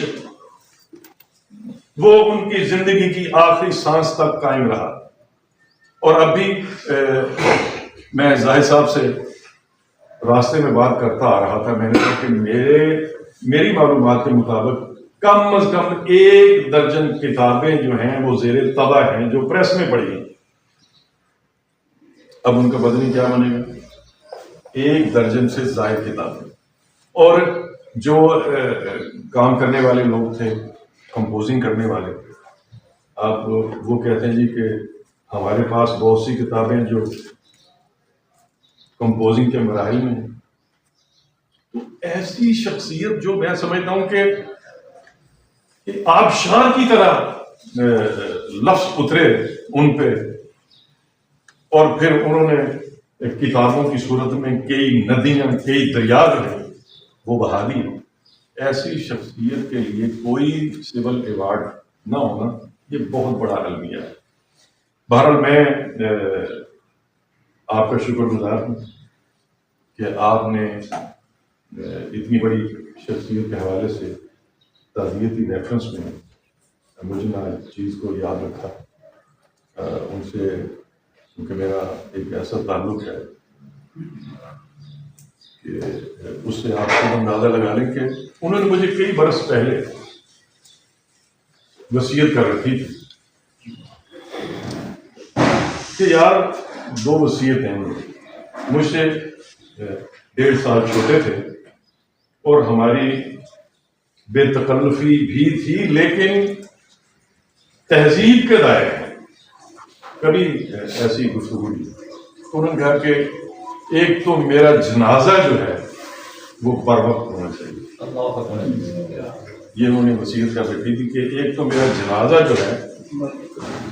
H: وہ ان کی زندگی کی آخری سانس تک قائم رہا. اور اب بھی میں زاہد صاحب سے راستے میں بات کرتا آ رہا تھا، میں نے کہا کہ میری معلومات کے مطابق کم از کم 1 درجن کتابیں جو ہیں وہ زیر طبع ہیں جو پریس میں پڑھی ہیں. اب ان کا بدنی کیا بنے گا؟ 1 درجن سے زائد کتابیں. اور جو کام کرنے والے لوگ تھے، کمپوزنگ کرنے والے، اب وہ کہتے ہیں جی کہ ہمارے پاس بہت سی کتابیں جو کمپوزنگ کے مراحل میں ہیں. تو ایسی شخصیت جو میں سمجھتا ہوں کہ آبشار کی طرح لفظ اترے ان پہ، اور پھر انہوں نے کتابوں کی صورت میں کئی ندیاں، کئی دریا جو ہیں وہ بہا دی. ایسی شخصیت کے لیے کوئی سول ایوارڈ نہ ہونا یہ بہت بڑا المیہ ہے. بہرحال میں آپ کا شکر گزار ہوں کہ آپ نے اتنی بڑی شخصیت کے حوالے سے تعزیتی ریفرنس میں مجھے اس چیز کو یاد رکھا. ان سے کیونکہ میرا ایک ایسا تعلق ہے کہ اس سے آپ کو اندازہ لگا لیں کہ انہوں نے مجھے کئی برس پہلے وصیت کر رکھی تھی کہ یار 2 وصیتیں ہیں. مجھ سے 1.5 سال چھوٹے تھے اور ہماری بے تکلفی بھی تھی، لیکن تہذیب کے دائرے کبھی ایسی گفتگو نہیں. انہوں نے کہا کہ ایک تو میرا جنازہ جو ہے وہ بر وقت ہونا چاہیے. یہ انہوں نے وصیت کر رکھی تھی کہ ایک تو میرا جنازہ جو ہے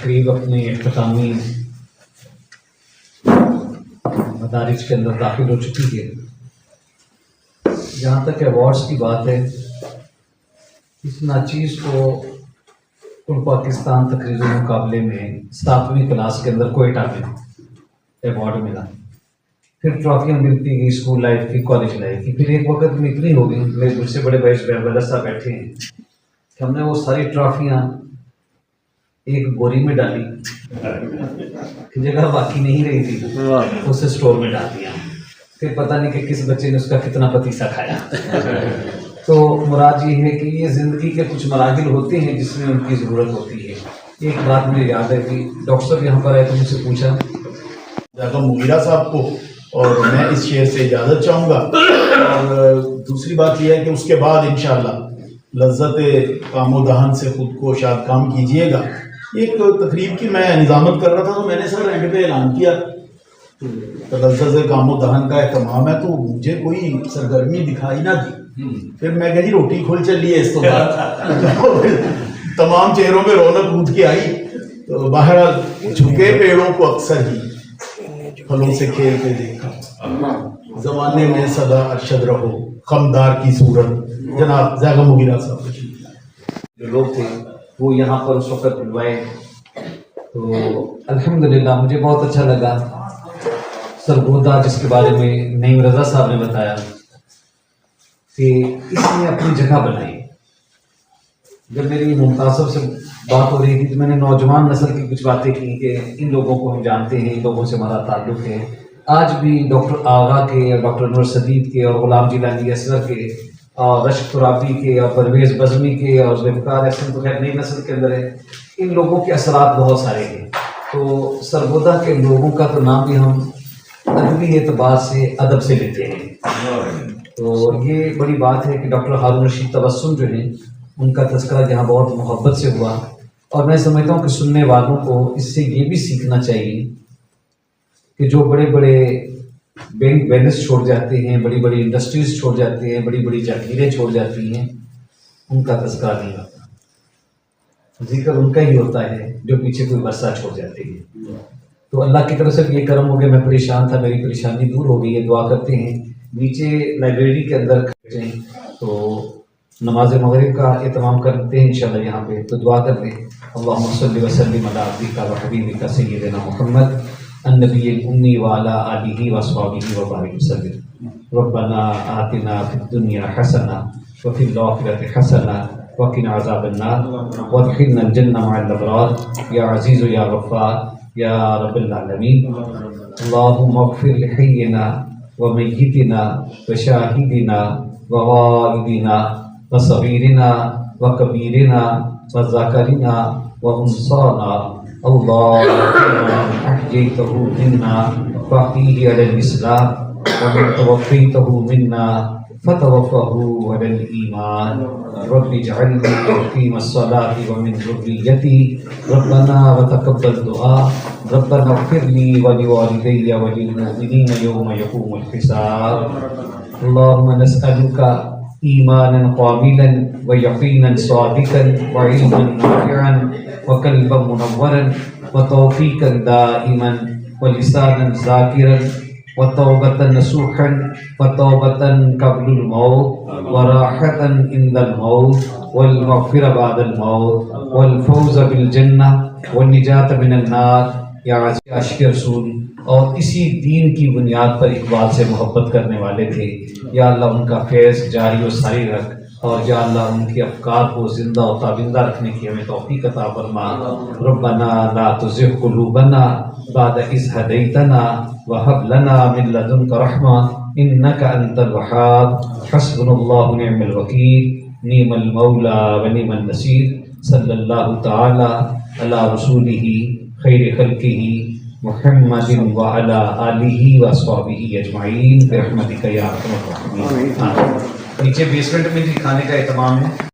J: تقریب اپنے اختتامی مدارج کے اندر داخل ہو چکی ہے. جہاں تک ایوارڈس کی بات ہے، اس ناچیز کو کل پاکستان تقریری مقابلے میں 7ویں کلاس کے اندر کوئٹہ میں ایوارڈ ملا. پھر ٹرافیاں ملتی گئی اسکول لائف کی، کالج لائف کی. پھر ایک وقت میں اتنی ہو گئی، میرے مجھ سے بڑے بھائی زبیر صاحب بیٹھے ہیں، کہ ہم نے وہ ساری ٹرافیاں ایک بوری میں ڈالی کہ جگہ باقی نہیں رہی تھی، اسے اسٹور میں ڈال دیا. پھر پتہ نہیں کہ کس بچے نے اس کا کتنا پتیسا کھایا. تو مراد یہ ہے کہ یہ زندگی کے کچھ مراحل ہوتے ہیں جس میں ان کی ضرورت ہوتی ہے. ایک بات مجھے یاد ہے کہ ڈاکٹر صاحب یہاں پر آئے تو مجھ سے پوچھا
A: زیغم مغیرہ صاحب کو، اور میں اس شعر سے اجازت چاہوں گا. اور دوسری بات یہ ہے کہ اس کے بعد انشاءاللہ لذت کام و دہن سے خود کو شاد کام کیجئے گا. ایک تقریب کی میں نظامت کر رہا تھا تو میں نے سر اینڈ پہ اعلان کیا لذت کام و دہن کا اہتمام ہے، تو مجھے کوئی سرگرمی دکھائی نہ دی. پھر میں کہا جی روٹی کھل چلی ہے اس تو بعد تمام چہروں پہ رونق اٹھ کے آئی. تو بہرحال جھکے پیڑوں کو اکثر ہی پھلوں سے کھیلتے دیکھا، زمانے میں صدا ارشد رہو خمدار کی صورت. جناب زیغم مغیرہ صاحب
J: جو لوگ تھے وہ یہاں پر اس وقت بلوائے. تو الحمدللہ مجھے بہت اچھا لگا. سرگودا جس کے بارے میں نعیم رضا صاحب نے بتایا کہ اس نے اپنی جگہ بنائی. جب میری ممتاز صاحب سے بات ہو رہی تھی تو میں نے نوجوان نسل کی کچھ باتیں کی کہ ان لوگوں کو ہم جانتے ہیں، ان لوگوں سے ہمارا تعلق ہے. آج بھی ڈاکٹر آغا کے اور ڈاکٹر نور صدیق کے اور غلام جیلانی اصغر کے اور رشک ترابی کے اور پرویز بزمی کے اور ذوالفقار احسن تو خیر نئی نسل کے اندر ہے. ان لوگوں کے اثرات بہت سارے ہیں. تو سرگودا کے لوگوں کا تو نام بھی ہم ادبی اعتبار سے ادب سے لیتے ہیں. تو یہ بڑی بات ہے کہ ڈاکٹر ہارون رشید تبسم جو ہیں ان کا تذکرہ جہاں بہت محبت سے ہوا. اور میں سمجھتا ہوں کہ سننے والوں کو اس سے یہ بھی سیکھنا چاہیے کہ جو بڑے بڑے بینک بیلنس چھوڑ جاتے ہیں، بڑی بڑی انڈسٹریز چھوڑ جاتے ہیں، بڑی بڑی جاگیریں چھوڑ جاتی ہیں، ان کا تذکرہ نہیں ہوتا. ذکر ان کا ہی ہوتا ہے جو پیچھے کوئی ورثہ چھوڑ جاتے ہیں. تو اللہ کی طرف سے یہ کرم ہو گیا. میں پریشان تھا، میری پریشانی دور ہو گئی ہے. دعا کرتے ہیں نیچے لائبریری کے اندر جائیں تو نماز مغرب کا اہتمام کرتے ہیں انشاءاللہ یہاں پہ. تو دعا کرتے ہیں اللہم صلی وسلم علی عبدک و حبیبک سیدنا محمد النبی الامی وعلی آلہ وصحبہ وبارک وسلم. ربنا آتنا فی الدنیا حسنہ وفی الآخرۃ حسنہ وقنا عذاب النار وادخلنا الجنہ مع الابرار یا عزیز یا غفار یا رب العالمین. اللہم اغفر لحینا ومیتنا وشاہدنا وغائبنا وصغیرنا وکبیرنا وذکرنا وانثانا. اللهم من احييته منا فاحيه على الاسلام ومن توفيته منا فتوفه على الايمان. رب اجعلني مقيم الصلاة ومن ذريتي ربنا وتقبل دعاء. ربنا اغفر لي ولوالدي وللمؤمنين يوم يقوم الحساب. اللهم نسألك ایمانا قابلا ویقینا صادقا وعلما نافعا وقلبا منورا وتوفیقا دائما ولسانا ذاکرا وتوبة نصوحا وتوبة قبل الموت وراحة عند الموت والمغفرة بعد الموت والفوز بالجنة والنجاة من النار یا عاشق رسول. اور اسی دین کی بنیاد پر اقبال سے محبت کرنے والے تھے. یا اللہ ان کا فیض جاری و ساری رکھ، اور یا اللہ ان کے افکار کو زندہ و تابندہ رکھنے کی ہمیں توفیق عطا فرما. ربنا لا تزغ قلوبنا بعد اذ هديتنا وهب لنا من لدنك رحمة انك انت الوهاب. حسبنا الله ونعم الوكيل نعم المولى ونعم النصير. صلی اللہ تعالی علی رسوله خیر خلقه محمد وعلی آلہ وصحبہ اجمعین برحمتک یا ارحم الراحمین. نیچے بیسمنٹ میں بھی کھانے کا اہتمام ہے.